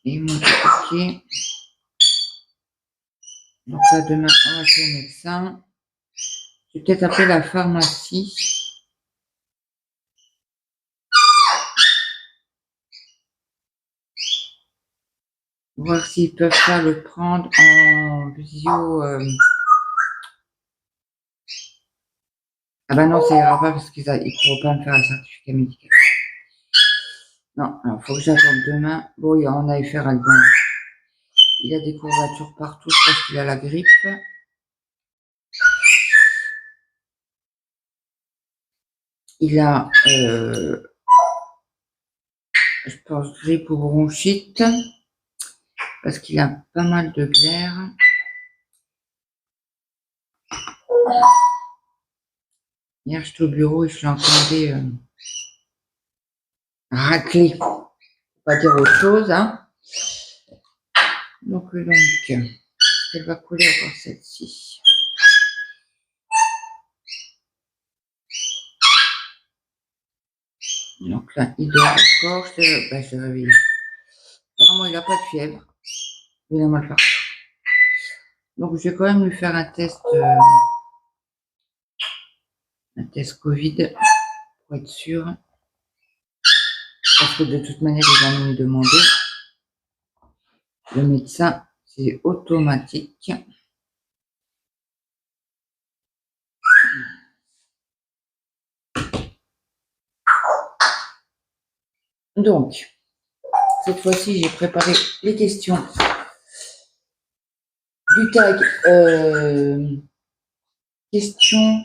Et ils m'ont dit OK. Donc là, demain, on va chez le médecin. Je vais peut-être appeler la pharmacie. Voir s'ils peuvent pas le prendre en visio. Ah bah non, ça ira pas parce qu'ils ne pourront pas me faire un certificat médical. Non, alors faut que j'attende demain. Bon, on a faire Alban. Il a des courbatures partout, je pense qu'il a la grippe. Il a, je pense, grippe ou bronchite, parce qu'il a pas mal de glaire. Hier, j'étais au bureau et je l'entendais racler. Faut pas dire autre chose, hein. Donc, elle va coller encore celle-ci. Donc là, il dort encore. Je l'ai réveillé. Vraiment, il n'a pas de fièvre. Il a mal partout. Donc, je vais quand même lui faire un test Covid pour être sûr. Parce que de toute manière, ils vont me demander. Le médecin, c'est automatique. Donc, cette fois-ci, j'ai préparé les questions du tag. Question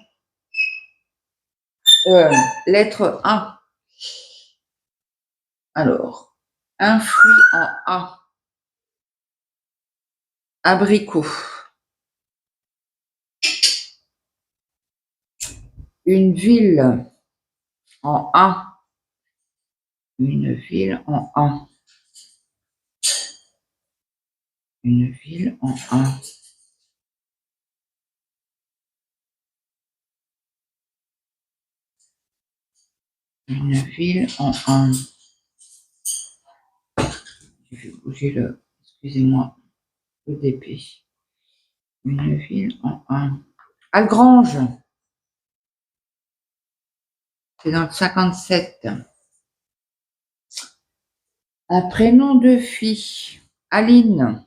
lettre A. Alors, un fruit en A. Abricot. Une ville en A. Une ville en A. Une ville en A. Une ville en A. Je vais bouger excusez-moi, le DP. Une ville en A. Algrange. C'est dans le 57. Un prénom de fille. Aline.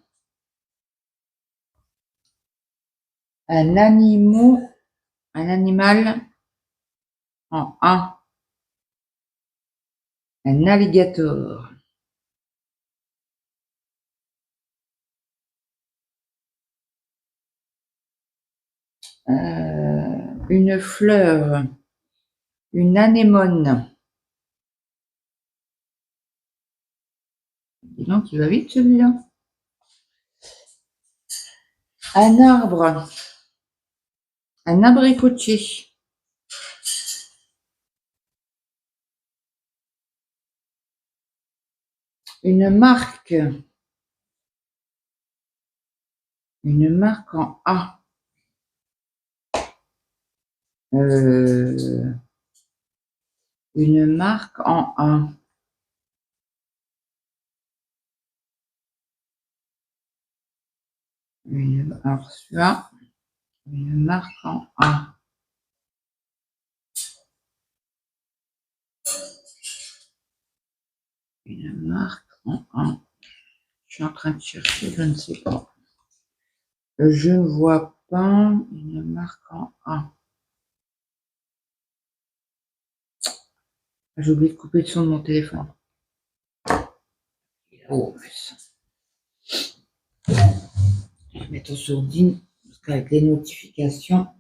Un animal en A. Un alligator. Une fleur. Une anémone. Dis donc, il va vite celui-là. Un arbre. Un abricotier. Une marque. Une marque en A. Une marque en A. Alors celui-là, une marque en A. Une marque en A. Je suis en train de chercher, je ne sais pas. Je ne vois pas une marque en A. J'ai oublié de couper le son de mon téléphone. Oh, je vais mettre en sourdine, parce qu'avec les notifications,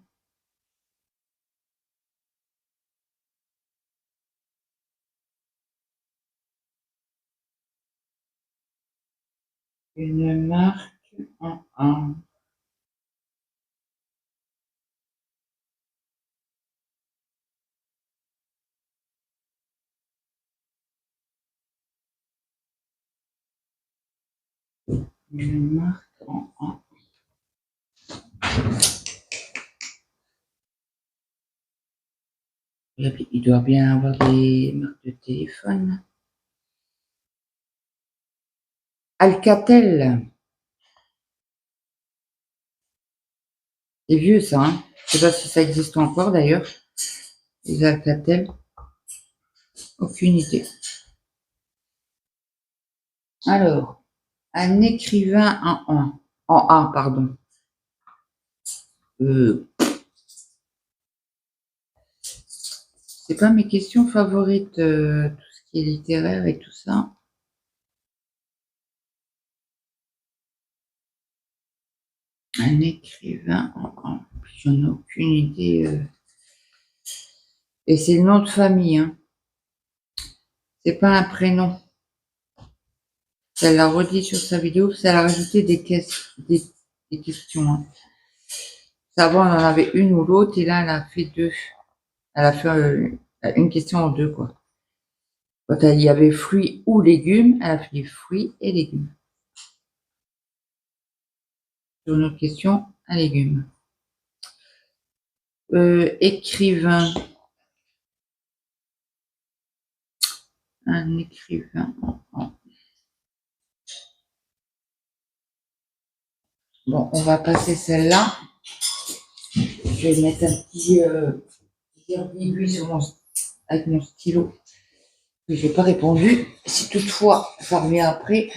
Une marque en un. Une marque en un. Il doit bien avoir des marques de téléphone. Alcatel. C'est vieux ça, hein. Je sais pas si ça existe encore d'ailleurs. Les Alcatel. Aucune idée. Alors, un écrivain en un, pardon. C'est pas mes questions favorites, tout ce qui est littéraire et tout ça. Un écrivain en un. J'en ai aucune idée. Et c'est le nom de famille, hein. C'est pas un prénom. Elle l'a redit sur sa vidéo, parce qu'elle a rajouté des questions, hein. Avant, on en avait une ou l'autre, et là, elle a fait deux. Elle a fait une question en deux, quoi. Quand il y avait fruits ou légumes, elle a fait fruits et légumes. Sur une autre question, un légume. Écrivain. Un écrivain. Bon, on va passer celle-là. Je vais mettre un petit aiguille avec mon stylo. Je n'ai pas répondu. Si toutefois, ça revient après.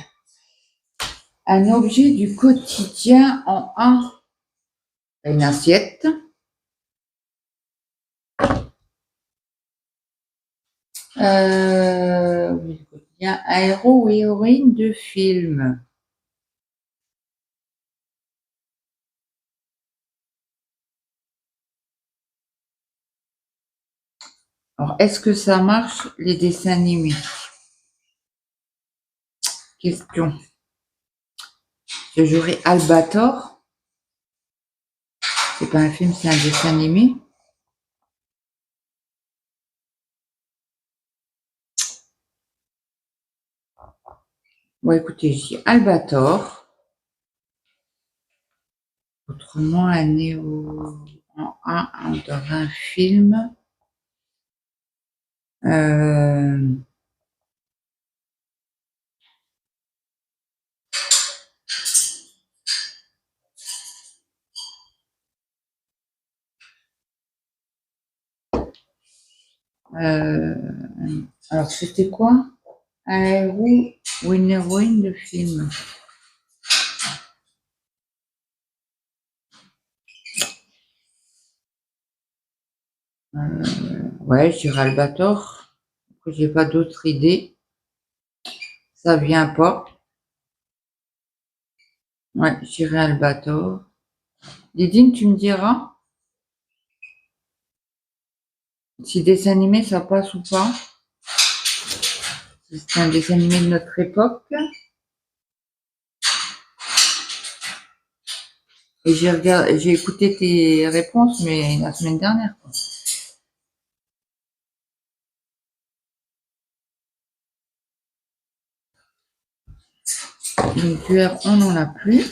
Un objet du quotidien en un. Une assiette. Oui, quotidien. Un héros ou héroïne de film. Alors, est-ce que ça marche, les dessins animés? Question. Je jouerai Albator. C'est pas un film, c'est un dessin animé. Bon, écoutez, j'ai Albator. Autrement, un héros dans un film. Alors, c'était quoi? Un héros ou une héroïne de film? Ouais, je dirais Albator. J'ai pas d'autres idées. Ça vient pas. Ouais, je dirais Albator. Didine, tu me diras si dessin animé ça passe ou pas. Si c'est un dessin animé de notre époque. Et j'ai écouté tes réponses, mais la semaine dernière, quoi. Une cuillère, on n'en a plus.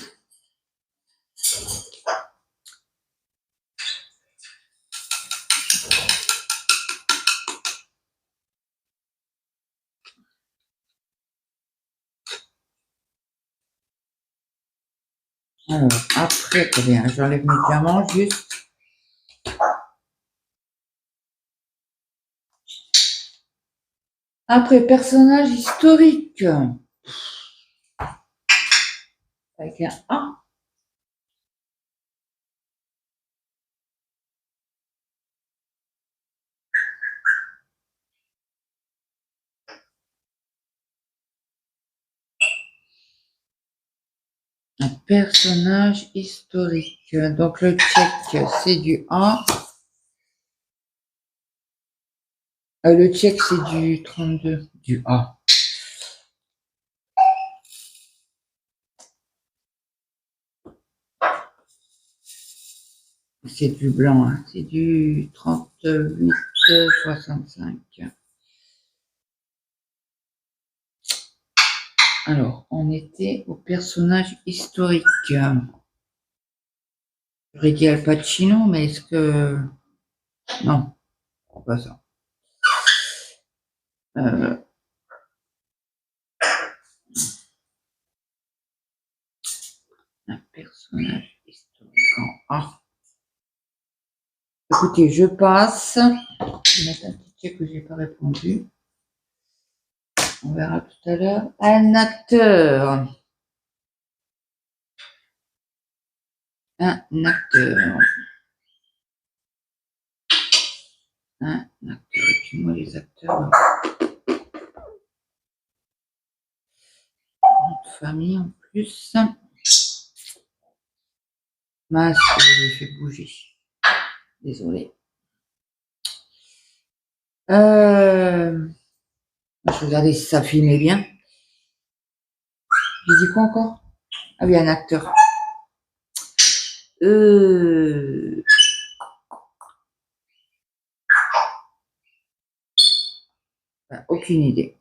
Alors, après, bien, j'enlève mes diamants juste. Après, personnage historique. Avec un A. Un personnage historique. Donc, le tchèque, c'est du A. Le tchèque, c'est du 32, du A. C'est du blanc, hein. C'est du 38,65. Alors, on était au personnage historique. J'aurais dit Al Pacino, mais est-ce que... Non, c'est pas ça. Un personnage historique en A. Écoutez, je passe. Je vais mettre un petit check que j'ai pas répondu. On verra tout à l'heure. Un acteur. Un acteur. Un acteur. Et puis moi, les acteurs. Notre famille en plus. Mince, je l'ai fait bouger. Désolée. Je vais regarder si ça filmait bien. J'ai dit quoi encore? Ah oui, un acteur. Aucune idée.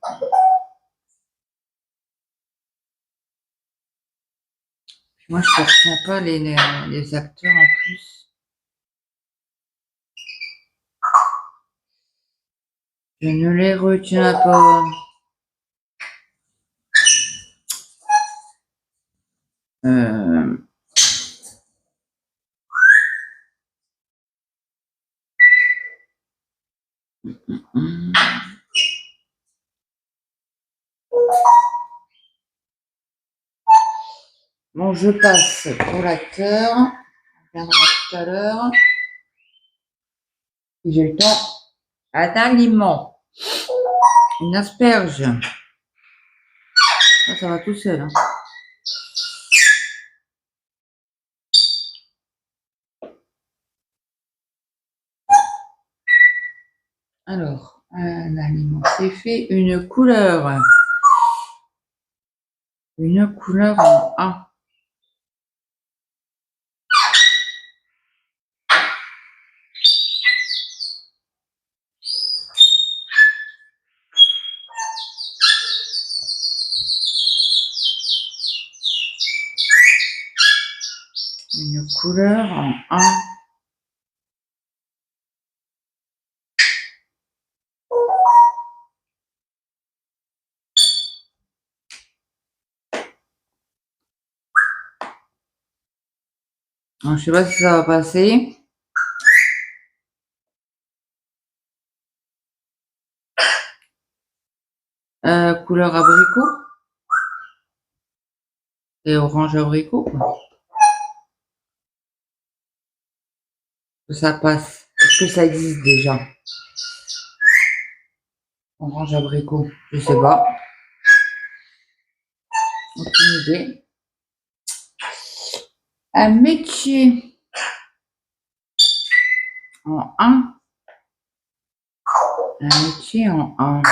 Moi, je ne retiens pas les acteurs en plus. Je ne les retiens pas. Bon, je passe pour l'acteur. On reviendra tout à l'heure. Si j'ai le temps. Un aliment. Une asperge. Ça va tout seul. Hein. Alors, un aliment, c'est fait. Une couleur. Une couleur en A. Une couleur en A. Alors, je sais pas si ça va passer. Couleur abricot. Et orange abricot. Que ça passe. Est-ce que ça existe déjà? Orange abricot. Je sais pas. Aucune idée. Un métier en 1. Un métier en 1.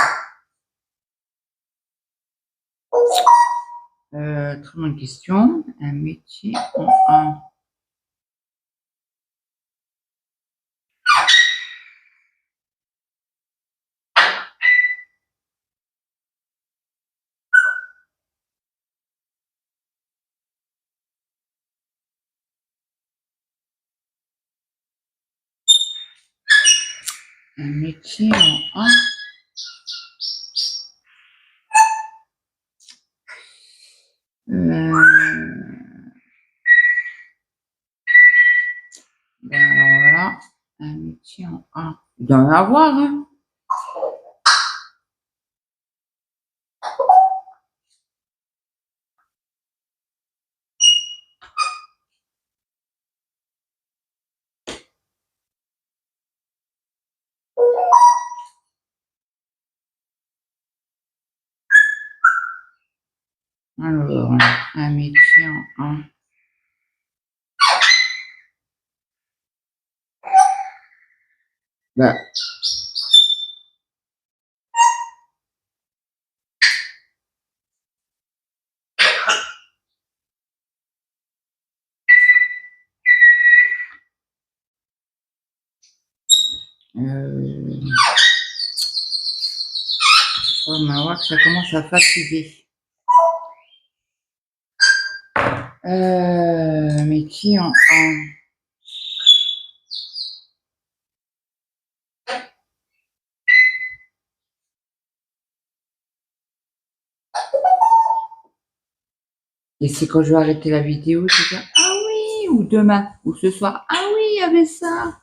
Très bonne question. Un métier en 1. Un métier en 1. Ben alors là, un métier en 1. Il doit y en avoir, hein. Alors, un métier en 1. Ben, Je crois on va voir que ça commence à fatiguer. Métier en un. Et c'est quand je vais arrêter la vidéo, je vais dire ah oui, ou demain, ou ce soir, ah oui, il y avait ça.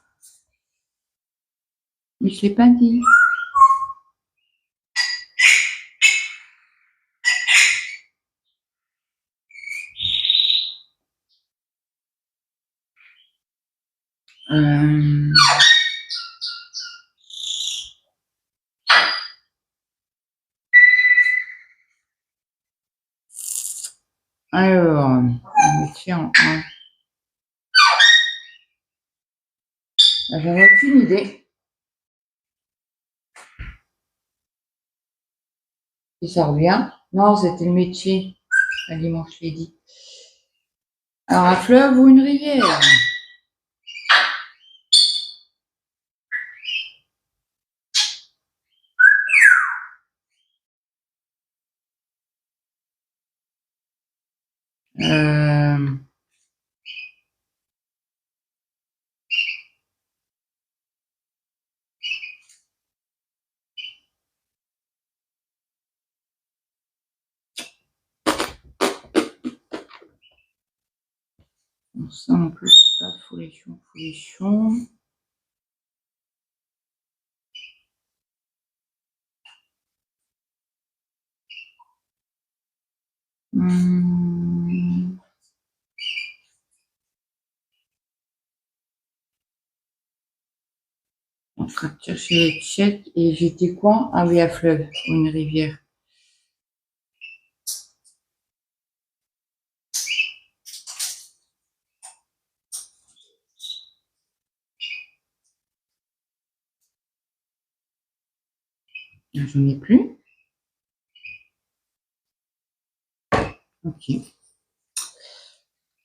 Mais je l'ai pas dit. Alors, un métier en un. J'avais aucune idée. Si ça revient. Non, c'était le métier. Dimanche, je l'ai dit. Alors, un fleuve ou une rivière? Euh, ça non plus, c'est pas folichon, folichon. On va chercher les tchèques et j'étais quoi? Ah oui, à fleuve ou une rivière. Je n'ai plus. Ok.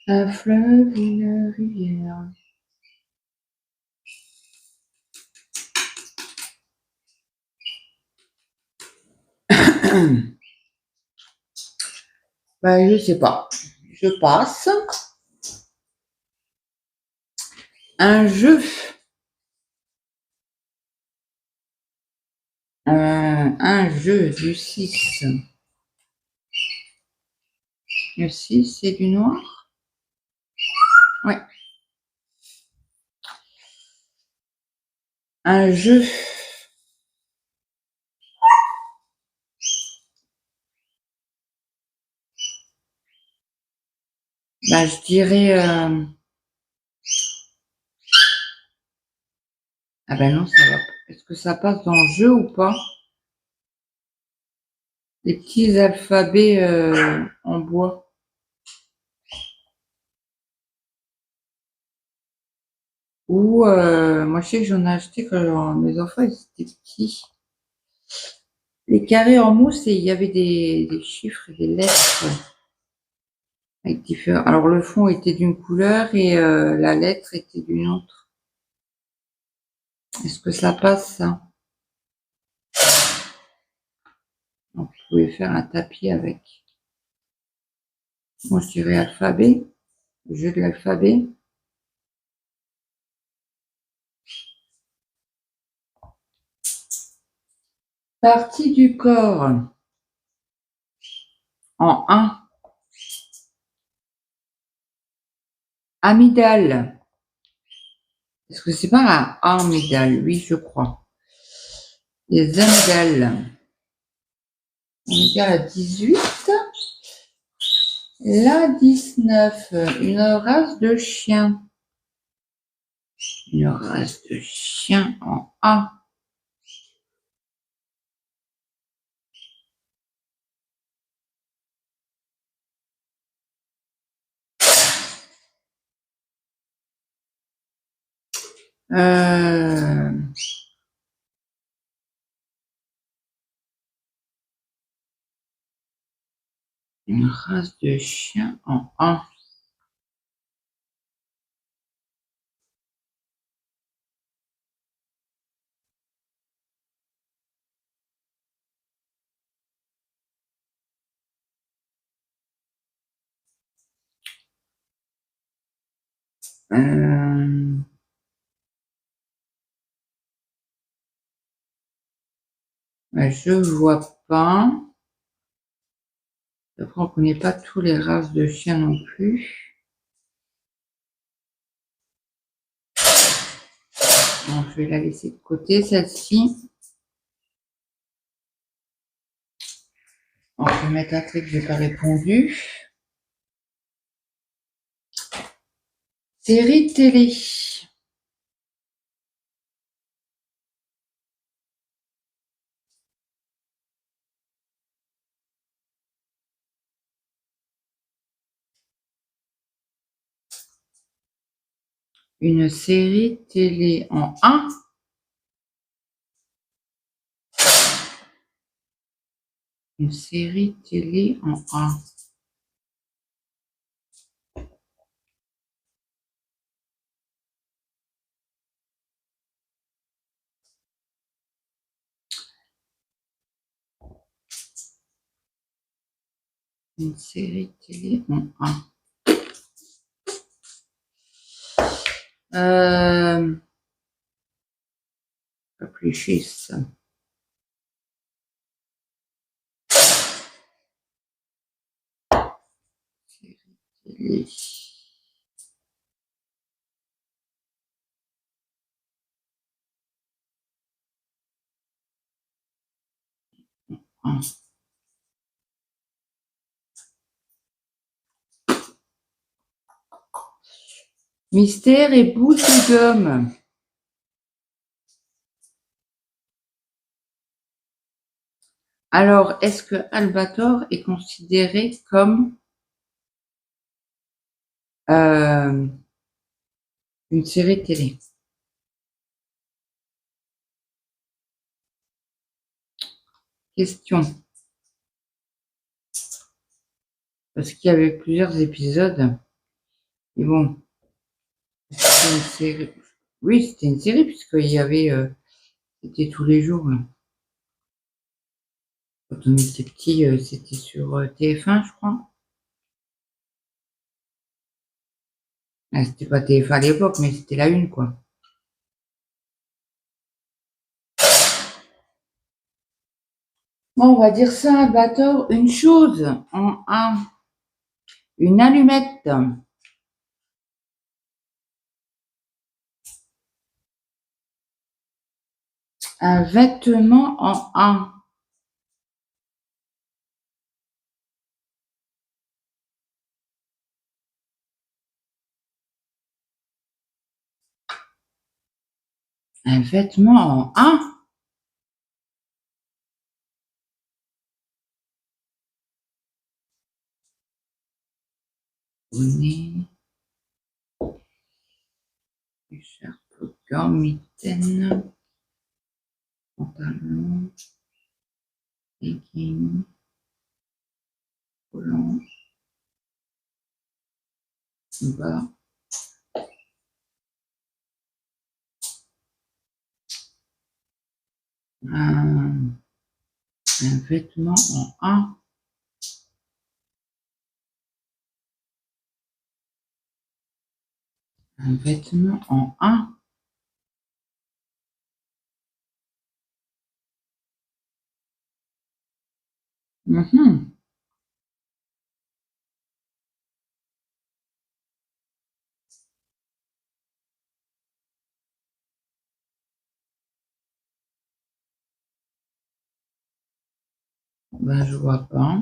Un fleuve, une rivière. Ben, je sais pas. Je passe. Un jeu. Un jeu du 6. Le 6, c'est du noir? Ouais. Un jeu. Ben, je dirais. Ah ben non, ça va pas. Est-ce que ça passe dans le jeu ou pas? Les petits alphabets en bois. Ou moi je sais que j'en ai acheté quand mes enfants ils étaient petits. Les carrés en mousse et il y avait des chiffres et des lettres avec différents. Alors le fond était d'une couleur et la lettre était d'une autre. Est-ce que ça passe ça? On pouvait faire un tapis avec. Moi je dirais alphabet, le jeu de l'alphabet. Partie du corps en un. Amygdale. Est-ce que c'est pas un amygdale? Oui, je crois. Les amygdales. Amygdale à 18. La 19. Une race de chien. Une race de chien en A. Une race de chien en A. Je vois pas. Après, on connaît pas tous les races de chiens non plus. Bon, je vais la laisser de côté, celle-ci. On peut mettre un truc que j'ai pas répondu. Série télé. Une série télé en 1. Une série télé en 1. Une série télé en 1. Réfléchisse. Série télé. En 1. Mystère et boule de gomme. Alors, est-ce que Albator est considéré comme une série télé? Question. Parce qu'il y avait plusieurs épisodes. Et bon, c'était une série. Oui, c'était une série puisqu'il y avait, c'était tous les jours, là. Quand on était petit, c'était sur TF1, je crois. Ah, c'était pas TF1 à l'époque, mais c'était la une, quoi. Bon, on va dire ça, Albator. Une chose en un. Une allumette. Un vêtement en un. Un vêtement en un. Bonnet, écharpe, gants, mitaine, pantalon, legging, collant, bas. Un vêtement en un. Un vêtement en un. Ben, je vois pas.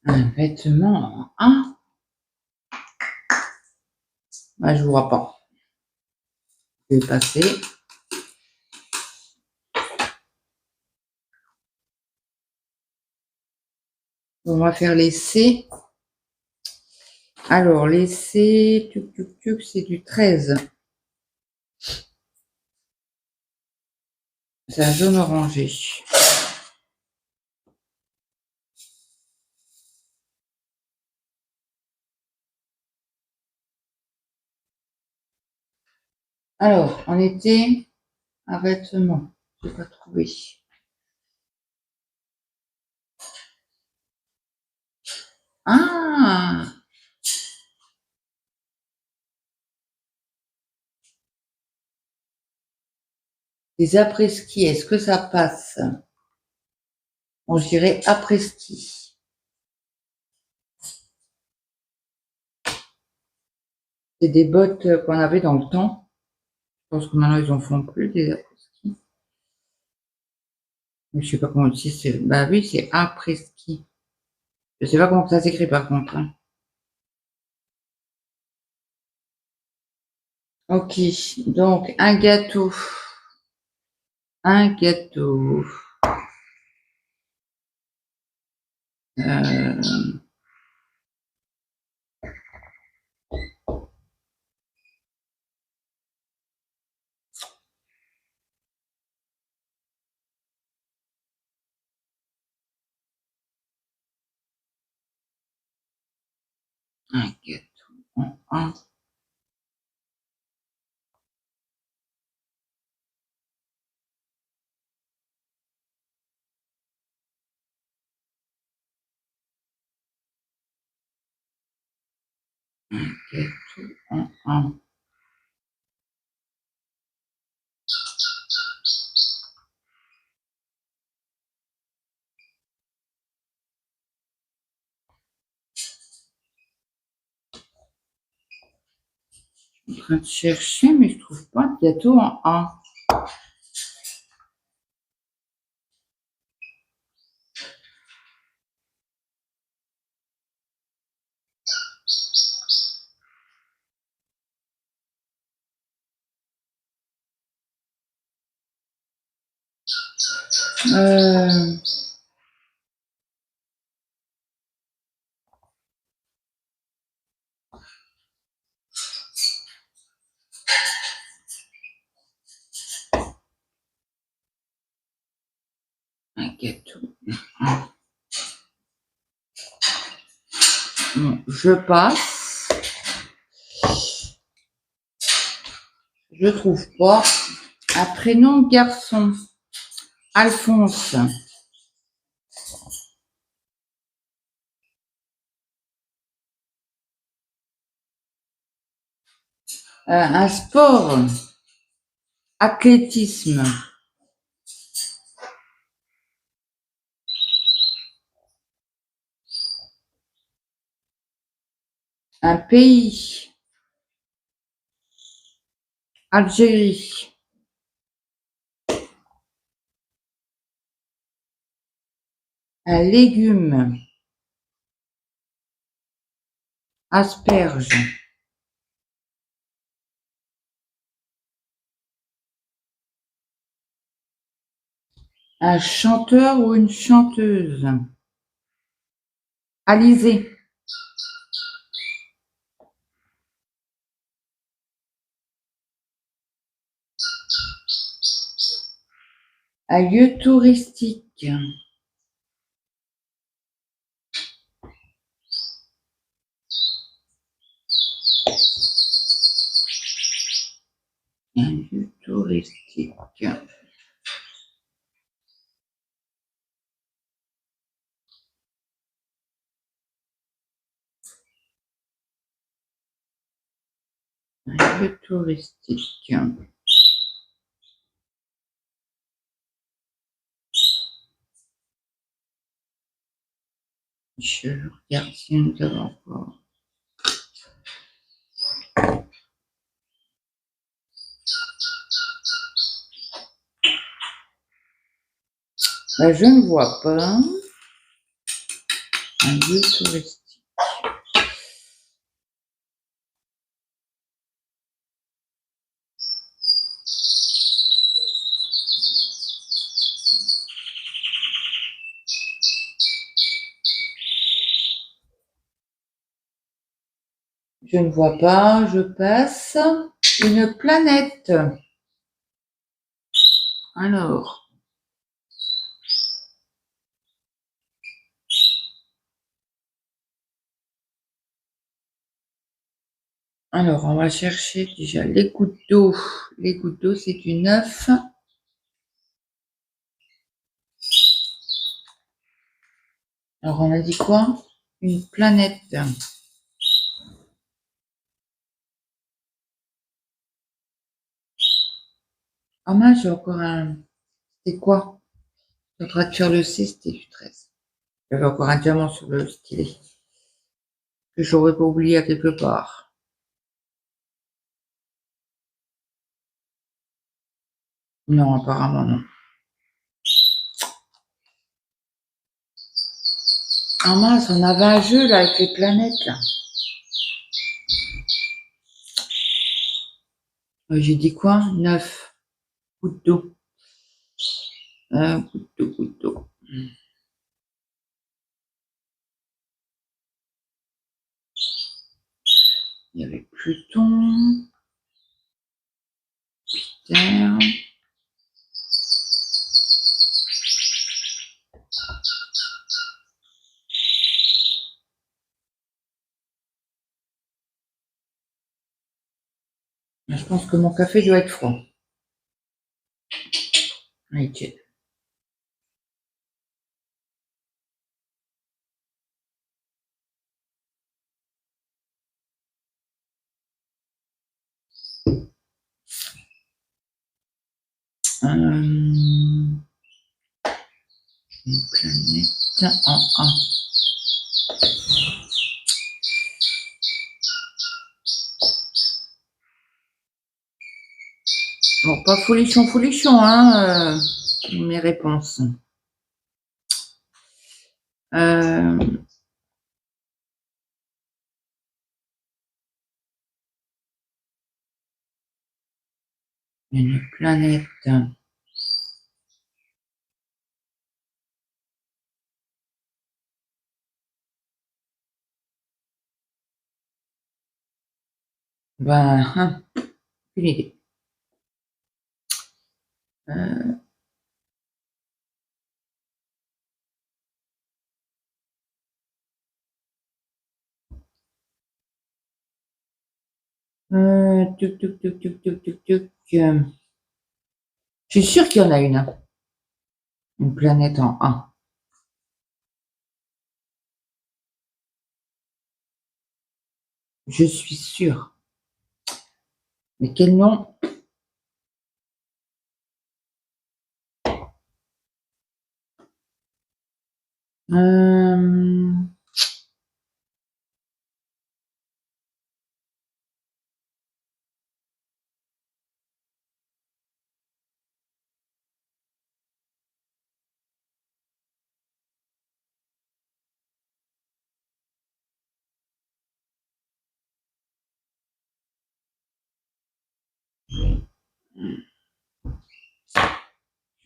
Un vêtement en un. Ben, je vois pas. Je vais passer. On va faire les C. Alors, les C, c'est du 13. C'est un jaune orangé. Alors, on était un vêtement. Je n'ai pas trouvé. Ah! Des après-ski, est-ce que ça passe? Bon, je dirais après-ski. C'est des bottes qu'on avait dans le temps. Je pense que maintenant, ils en font plus, des après-ski. Mais je sais pas comment on dit. Bah oui, c'est après-ski. Je sais pas comment ça s'écrit par contre, hein. Ok, donc un gâteau. Un gâteau. Euh, un gâteau en un. Un gâteau en un. Je suis en train de chercher, mais je trouve pas de gâteau en un. Euh, un gâteau. Bon, je passe. Je trouve pas. Un prénom garçon. Alphonse. Un sport. Athlétisme. Un pays. Algérie. Un légume. Asperge. Un chanteur ou une chanteuse. Alizé. Un lieu touristique. Un lieu touristique. Un lieu touristique. Je regarde si nous avons encore. Ben, je ne vois pas. Un lieu touristique. Je ne vois pas. Je passe. Une planète. Alors. Alors, on va chercher déjà les gouttes d'eau. Les gouttes d'eau, c'est du 9. Alors, on a dit quoi? Une planète. Ah mince, j'ai encore un... C'est quoi? Je suis en train de faire le C, c'était du 13. J'avais encore un diamant sur le stylet. Que j'aurais pas oublié à quelque part. Non, apparemment non. Ah mince, on avait un jeu là avec les planètes là. J'ai dit quoi? 9 gouttes d'eau. Gouttes d'eau. Il y avait Pluton, Terre. Je pense que mon café doit être froid. Allez, tiens. Une planète en 1. Bon, pas folichon, hein, mes réponses. Une planète. Ben, aucune idée. Tuc, tuc, tuc, tuc, tuc, tuc, tuc. Je suis sûre qu'il y en a une. Hein. Une planète en 1. Je suis sûre. Mais quel nom? Euh,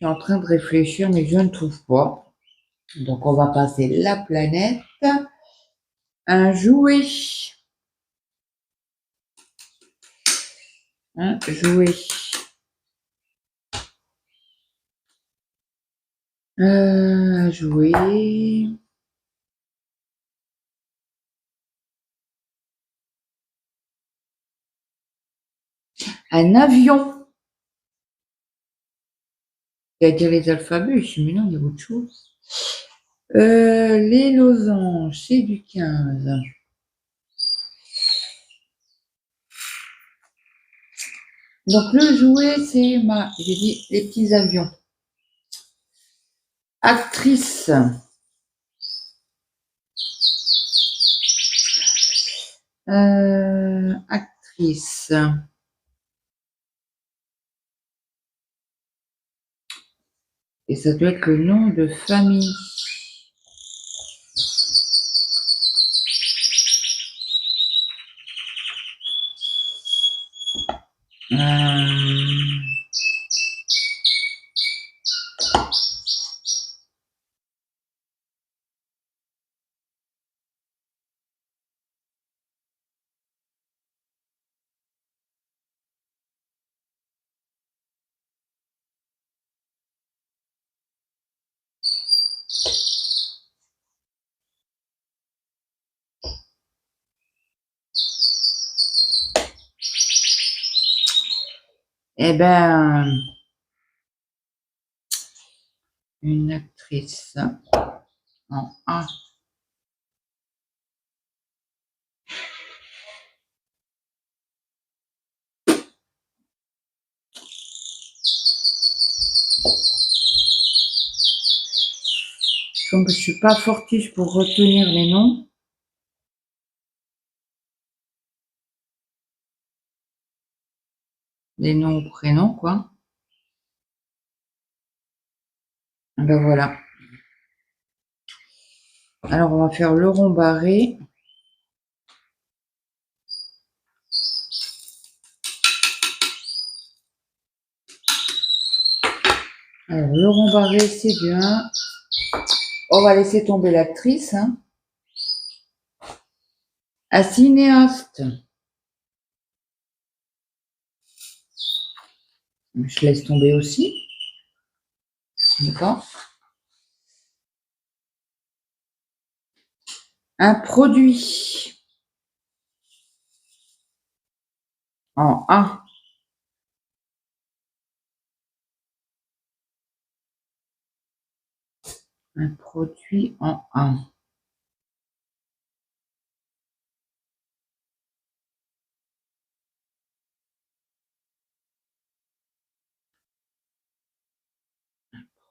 Je suis en train de réfléchir, mais je ne trouve pas. Donc, on va passer la planète. Un jouet. Un jouet. Un jouet. Un avion. Il y a dire les alphabets, je suis mais non, il y a autre chose. Les losanges, c'est du 15. Donc le jouet, c'est j'ai dit les petits avions. Actrice. Actrice. Et ça doit être le nom de famille. Euh, Eh ben, une actrice en A. Comme je suis pas fortiche pour retenir les noms. Les noms ou prénoms, quoi. Ben voilà. Alors, on va faire le rond barré. Alors, le rond barré, c'est bien. On va laisser tomber l'actrice. Hein. Un cinéaste. Je laisse tomber aussi. D'accord. Un produit. En A. Un produit en A.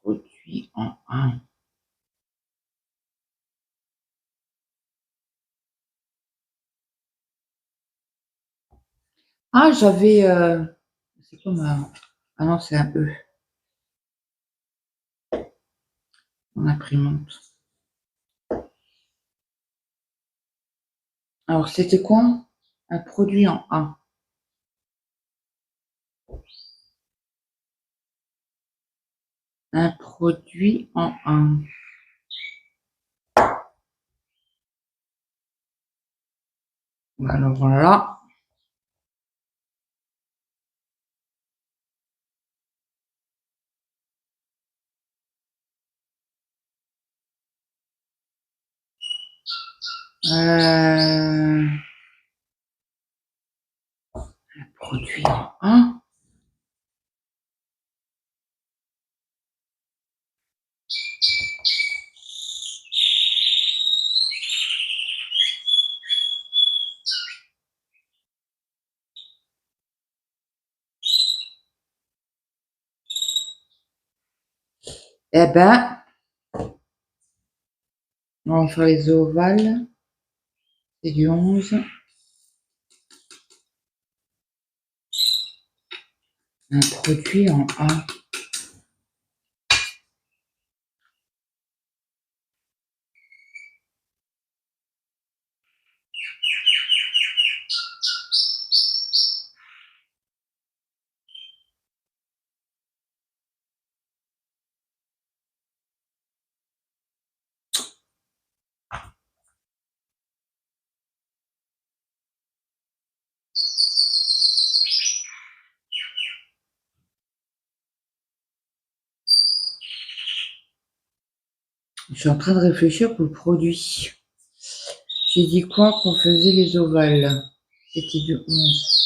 Produit en A. Ah, j'avais... c'est comme un... Ah non, c'est un E. En imprimante. Alors, c'était quoi? Un produit en A. Un produit en A. Alors là... Produit en A. Eh ben, on va faire les ovales. C'est du 11. Un produit en A. Je suis en train de réfléchir pour le produit. J'ai dit quoi qu'on faisait les ovales? C'était du 11.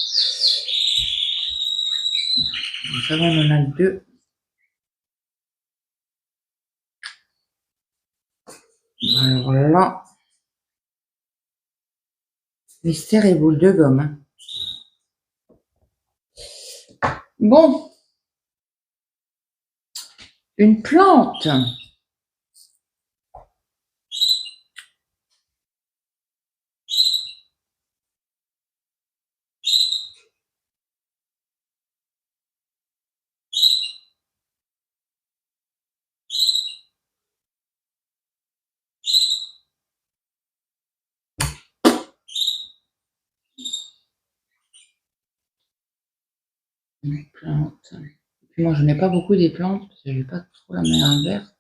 Ça va, on en a deux. Alors là, mystère et boule de gomme. Hein. Bon, une plante. Une plante. Et puis moi, je n'ai pas beaucoup des plantes parce que j'ai pas trop la main verte.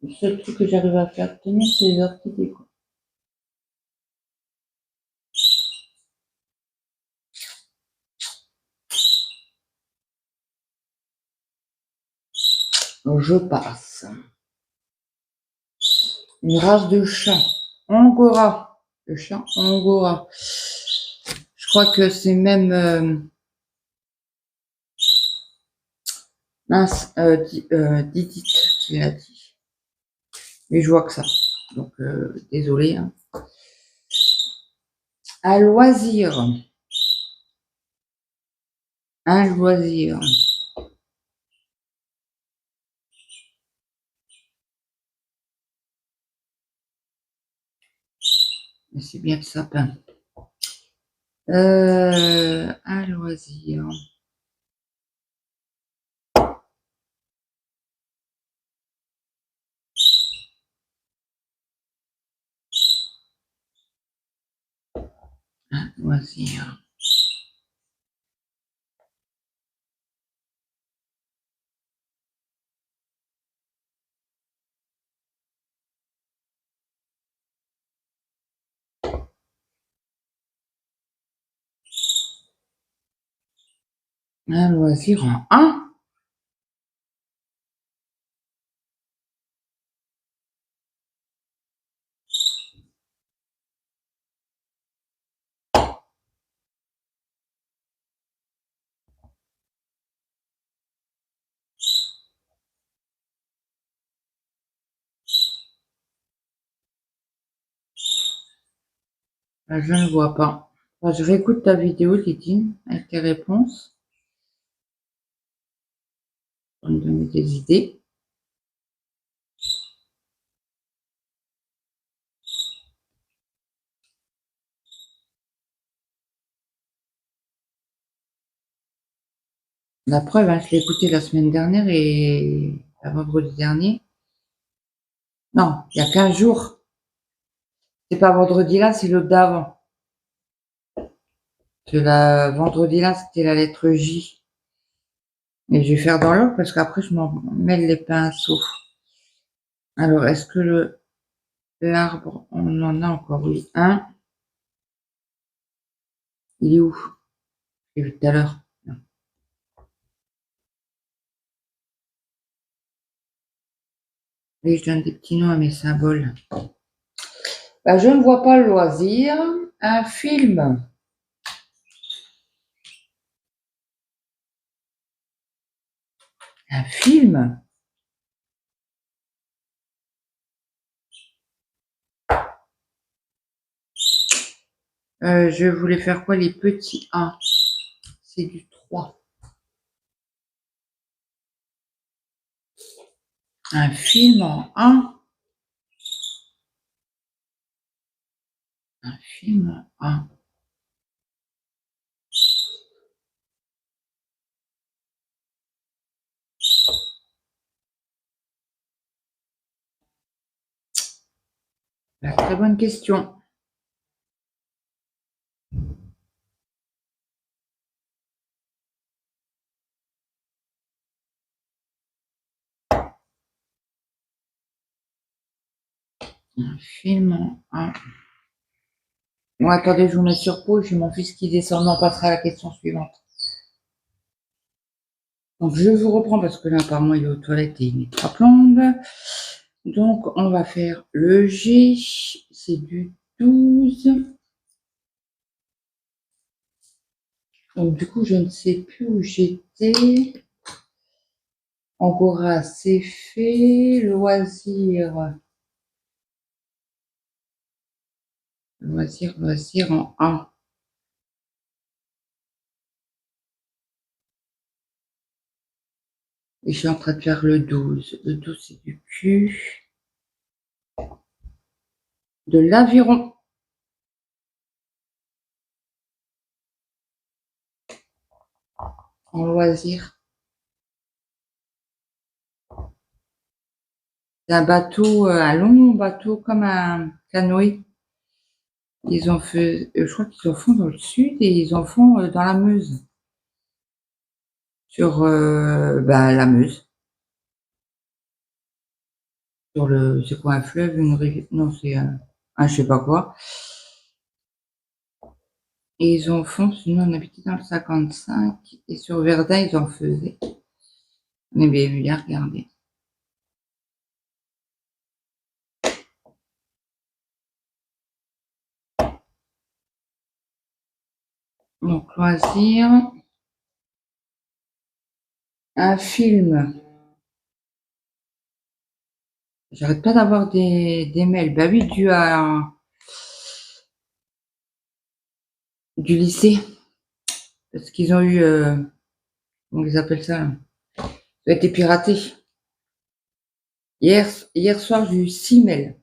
Le seul truc que j'arrive à faire tenir, c'est les orchidées. Quoi. Donc, je passe. Une race de chat. Angora. Le chat angora. Je crois que c'est même mince, Didit qui l'a dit. Mais je vois que ça. Donc désolé. Hein. Un loisir. Un loisir. Mais c'est bien le sapin. Un loisir. Un loisir. Un loisir en un. Je ne vois pas. Enfin, je réécoute ta vidéo, Lydie, avec tes réponses. Pour me donner des idées. La preuve, hein, je l'ai écouté la semaine dernière et vendredi dernier. Non, il y a 15 jours. C'est pas vendredi là, c'est l'autre d'avant. Vendredi là, c'était la lettre J. Et je vais faire dans l'ordre parce qu'après, je m'en mêle les pinceaux. Alors, est-ce que l'arbre, on en a encore, oui, un. Il est où? J'ai vu tout à l'heure. Et je donne des petits noms à mes symboles. Bah, je ne vois pas le loisir. Un film. Un film. Je voulais faire quoi? Les petits A. C'est du 3. Un film en 1. Un film en 1. Très bonne question. Un film en 1. Bon, attendez, je vous mets sur pause. J'ai mon fils qui descend. On passera à la question suivante. Donc, je vous reprends parce que là, apparemment, il est aux toilettes et il met 3 plombes. Donc, on va faire le G. C'est du 12. Donc, du coup, je ne sais plus où j'étais. Angora, c'est fait. Loisir. Loisir en 1. Et je suis en train de faire le 12. Le 12, c'est du cul. De l'aviron. En loisir. C'est un bateau, un long bateau comme un canoë. Ils en fait, je crois qu'ils en font dans le sud et ils en font dans la Meuse. Sur la Meuse. Sur c'est quoi un fleuve, une rivière? Non, c'est un je sais pas quoi. Et ils en font, sinon on habitait dans le 55 et sur Verdun ils en faisaient. On est bien regardé. Donc, loisir. Un film. J'arrête pas d'avoir des mails. Bah oui, du lycée. Parce qu'ils ont eu, comment ils appellent ça là? Ça a été piraté. Hier soir, j'ai eu 6 mails.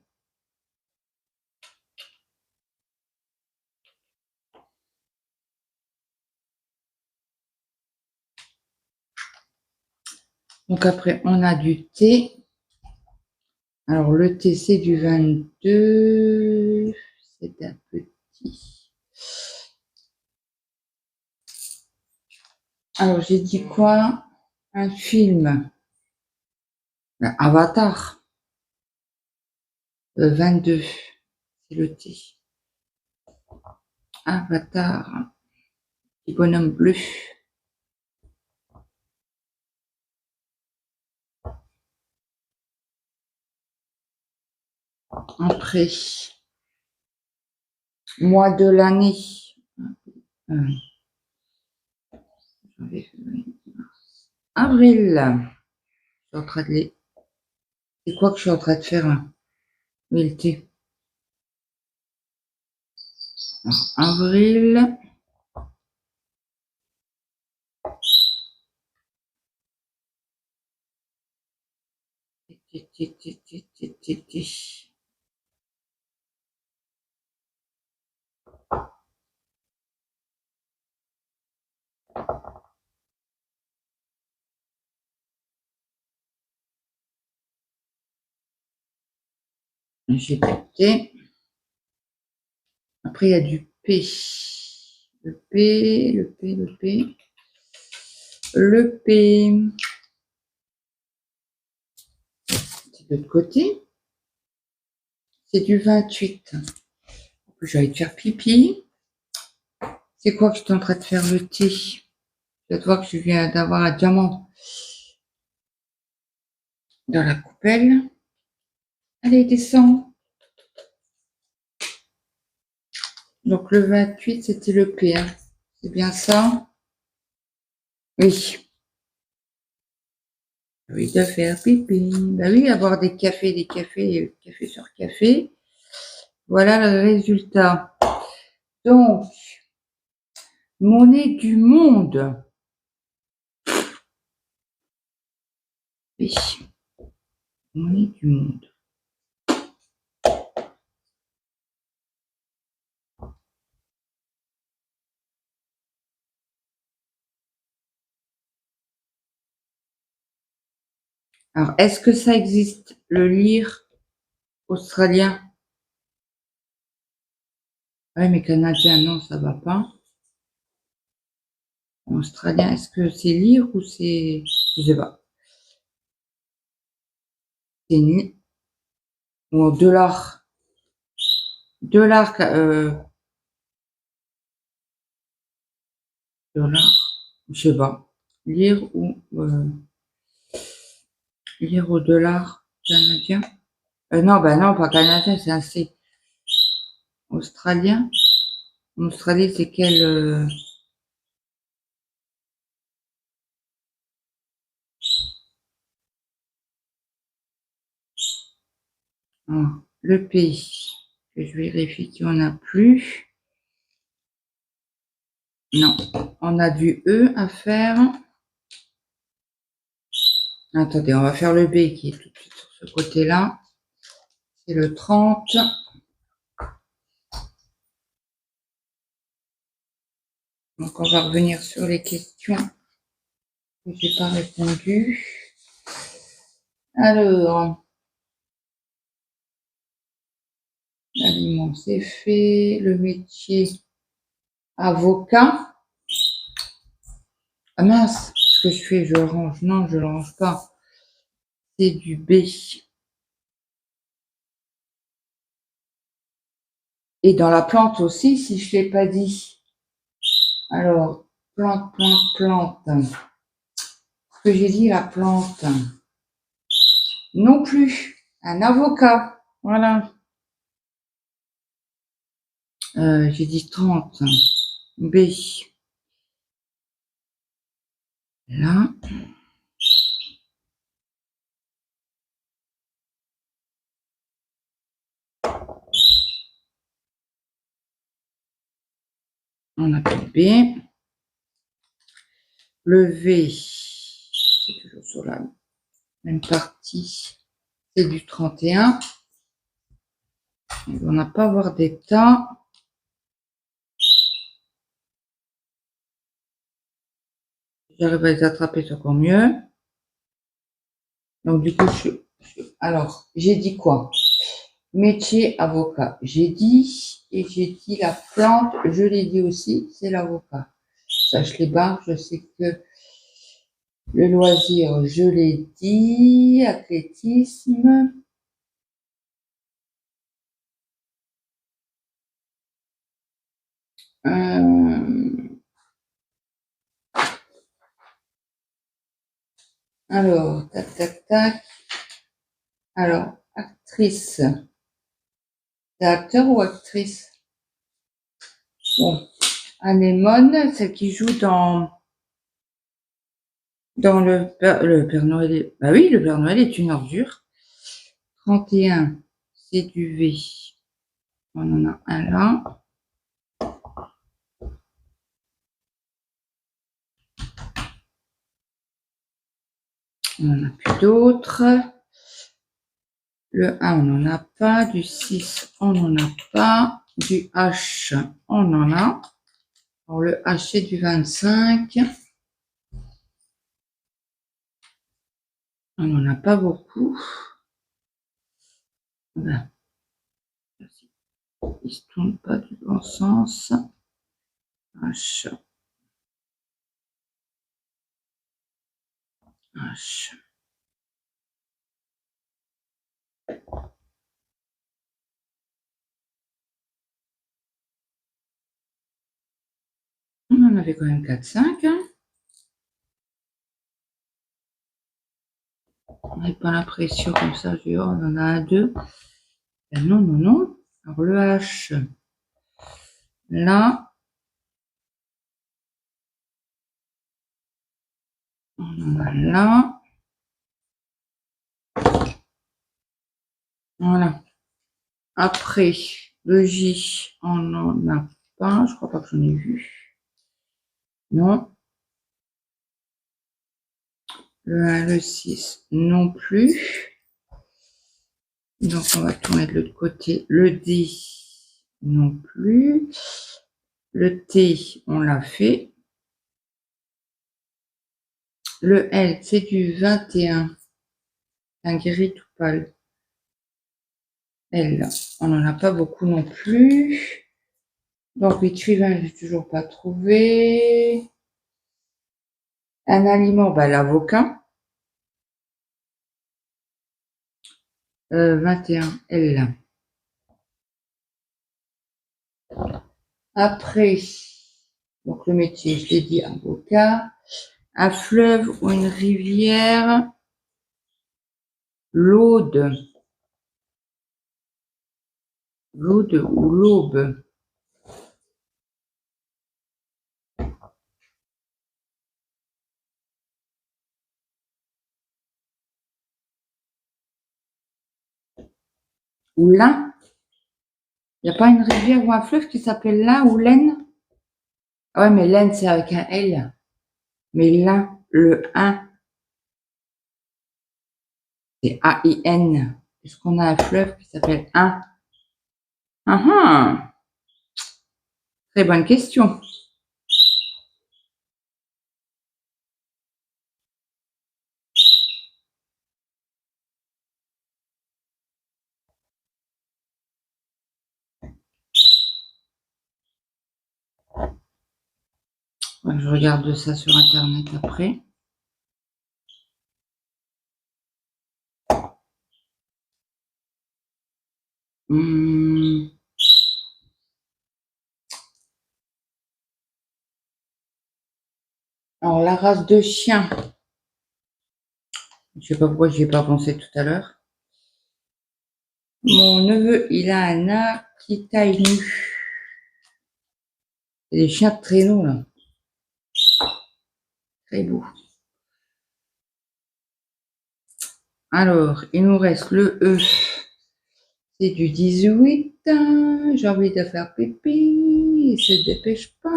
Donc après, on a du thé. Alors le thé, c'est du 22. C'est un petit. Alors j'ai dit quoi? Un film. Avatar. 22. C'est le thé. Avatar. Petit bonhomme bleu. Après, mois de l'année. Avril. Je suis en train de les... C'est quoi que je suis en train de faire là? Oui, le thé. Alors, avril. J'ai du thé. Après, il y a du P. Le P, le P, le P. Le P. C'est de l'autre côté. C'est du 28. En plus, j'allais te faire pipi. C'est quoi que je suis en train de faire le thé? Je dois te voir que je viens d'avoir un diamant dans la coupelle. Allez, descends. Donc, le 28, c'était le P. Hein. C'est bien ça? Oui. Oui, de faire pipi. Bah oui, avoir des cafés, café sur café. Voilà le résultat. Donc, monnaie du monde. Oui, monnaie du monde. Alors, est-ce que ça existe, le lire australien? Oui, mais canadien, non, ça va pas. Australien, est-ce que c'est lire ou c'est... Je sais pas. C'est une... Ou dollar. Dollar, dollar, je sais pas. Lire ou... lire au dollar canadien? Non, bah non, pas canadien, c'est un C. Australien? En Australie, c'est quel... le pays. Je vérifie qu'il n'y en a plus. Non, on a du E à faire. Attendez, on va faire le B qui est tout de suite sur ce côté-là. C'est le 30. Donc, on va revenir sur les questions que je n'ai pas répondu. Alors, l'aliment, c'est fait. Le métier, avocat. Ah mince, ce que je fais, je le range. Non, je ne le range pas. C'est du B. Et dans la plante aussi, si je ne l'ai pas dit. Alors, plante, plante, plante. Ce que j'ai dit, la plante. Non plus. Un avocat. Voilà. J'ai dit 30. B. Là. On a pris B. Le V, c'est toujours sur la même partie, c'est du 31. On n'a pas avoir d'état. J'arrive à les attraper, c'est encore mieux. Donc, du coup, alors, j'ai dit quoi? Métier, avocat. J'ai dit, et j'ai dit la plante, je l'ai dit aussi, c'est l'avocat. Sache les barres, je sais que le loisir, je l'ai dit, athlétisme. Alors, tac, tac, tac. Alors, actrice. C'est acteur ou actrice? Bon. Anémone, celle qui joue dans le Père Noël. Bah oui, le Père Noël est une ordure. 31, c'est du V. On en a un là. On n'en a plus d'autres. Le 1, on n'en a pas. Du 6, on n'en a pas. Du H, on en a. Alors, le H, c'est du 25. On n'en a pas beaucoup. Voilà. Il ne se tourne pas du bon sens. H. H. On en avait quand même 4-5. Hein. On n'avait pas l'impression comme ça, je dis, oh, on en a un, deux. Ben non, non, non. Alors le H, là, on en a là. Voilà. Après, le J, on n'en a pas. Je crois pas que j'en ai vu. Non. Le 1, le 6, non plus. Donc, on va tourner de l'autre côté. Le D, non plus. Le T, on l'a fait. Le L, c'est du 21. Un gris tout pâle. L, on n'en a pas beaucoup non plus. Donc, l'écrivain, je n'ai toujours pas trouvé. Un aliment, bah, l'avocat. 21, L. Après, donc le métier, je l'ai dit, avocat. Un fleuve ou une rivière. L'Aude. L'Aude ou l'Aube. Ou l'Ain. Il n'y a pas une rivière ou un fleuve qui s'appelle l'Ain ou l'Aisne? Ah ouais, mais l'Aisne, c'est avec un L. Mais l'Ain, le 1, c'est A-I-N. Est-ce qu'on a un fleuve qui s'appelle Ain? Ah ah! Très bonne question. Je regarde ça sur Internet après. Alors, la race de chien. Je ne sais pas pourquoi j'y ai pas pensé tout à l'heure. Mon neveu, il a un Akita Inu. C'est des chiens de traîneau, là. Très beau. Alors, il nous reste le E. C'est du 18. J'ai envie de faire pipi. Il se dépêche pas.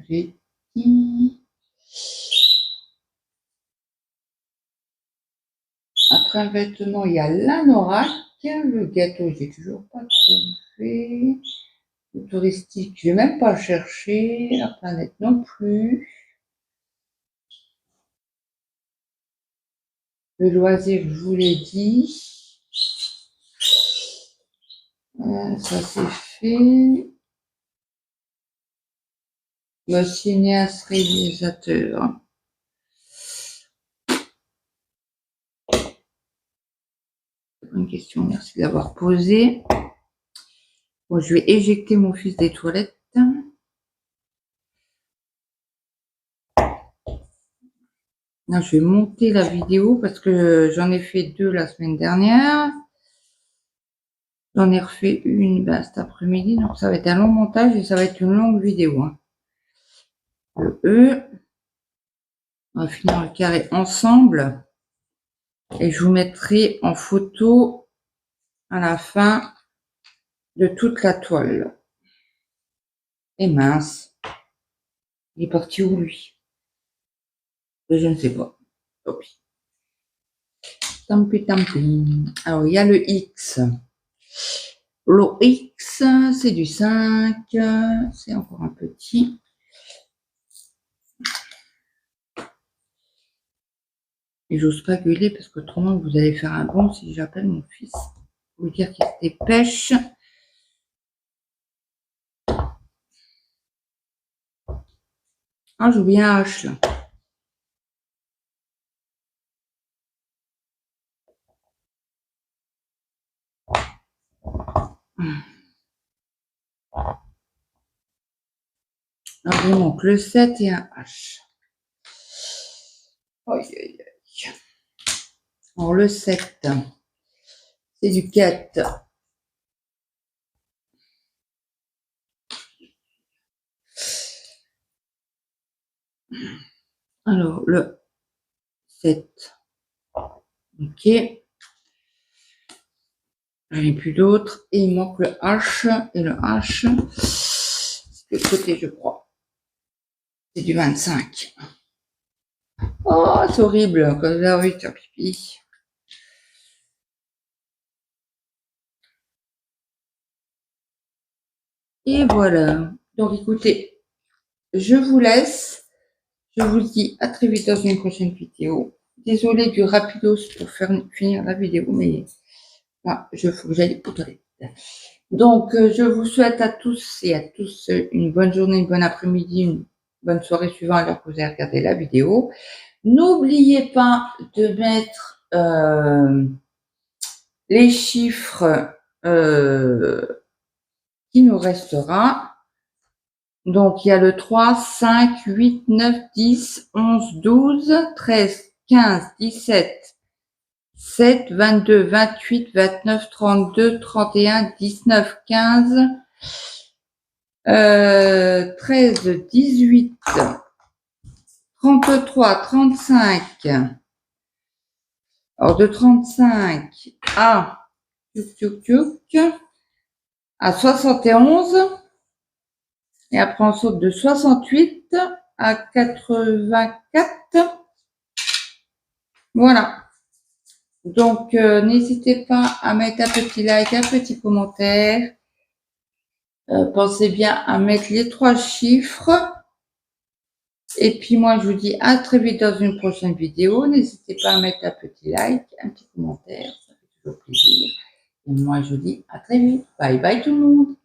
J'ai dit. Après un vêtement, il y a l'anorak. Le gâteau, j'ai toujours pas trouvé. Le touristique, je vais même pas le chercher. La planète non plus. Le loisir, je vous l'ai dit. Ça c'est fait. Le cinéaste réalisateur. Bonne question, merci d'avoir posé. Bon, je vais éjecter mon fils des toilettes. Non, je vais monter la vidéo parce que j'en ai fait 2 la semaine dernière. J'en ai refait une cet après-midi, donc ça va être un long montage et ça va être une longue vidéo. Hein. Le E. On va finir le carré ensemble. Et je vous mettrai en photo à la fin de toute la toile. Et mince. Il est parti où lui? Je ne sais pas. Oh, tant pis, tant pis. Alors, il y a le X. Le X, c'est du 5. C'est encore un petit. Et j'ose pas gueuler parce qu'autrement, vous allez faire un bond si j'appelle mon fils. Pour lui dire qu'il se dépêche. Ah, j'ai oublié un H là. Alors, il manque le 7 et un H. Aïe, aïe, aïe. Alors, le 7, c'est du 4. Alors, le 7. Ok. J'en ai plus d'autres. Et il manque le H. Et le H, c'est de côté, je crois. C'est du 25. Oh, c'est horrible quand j'ai envie de faire pipi. Et voilà. Donc, écoutez, je vous laisse. Je vous dis à très vite dans une prochaine vidéo. Désolée du rapidos pour finir la vidéo, mais là, il faut que j'aille aux toilettes. Donc, je vous souhaite à tous et à tous une bonne journée, une bonne après-midi, une bonne soirée suivant à l'heure que vous avez regardé la vidéo. N'oubliez pas de mettre les chiffres qui nous restera. Donc, il y a le 3, 5, 8, 9, 10, 11, 12, 13, 15, 17, 7, 22, 28, 29, 32, 31, 19, 15, 13, 18, 33, 35. Alors, de 35 à 71. Et après, on saute de 68 à 84. Voilà. Donc, n'hésitez pas à mettre un petit like, un petit commentaire. Pensez bien à mettre les 3 chiffres. Et puis, moi, je vous dis à très vite dans une prochaine vidéo. N'hésitez pas à mettre un petit like, un petit commentaire. Ça fait toujours plaisir. Et moi, je vous dis à très vite. Bye bye tout le monde.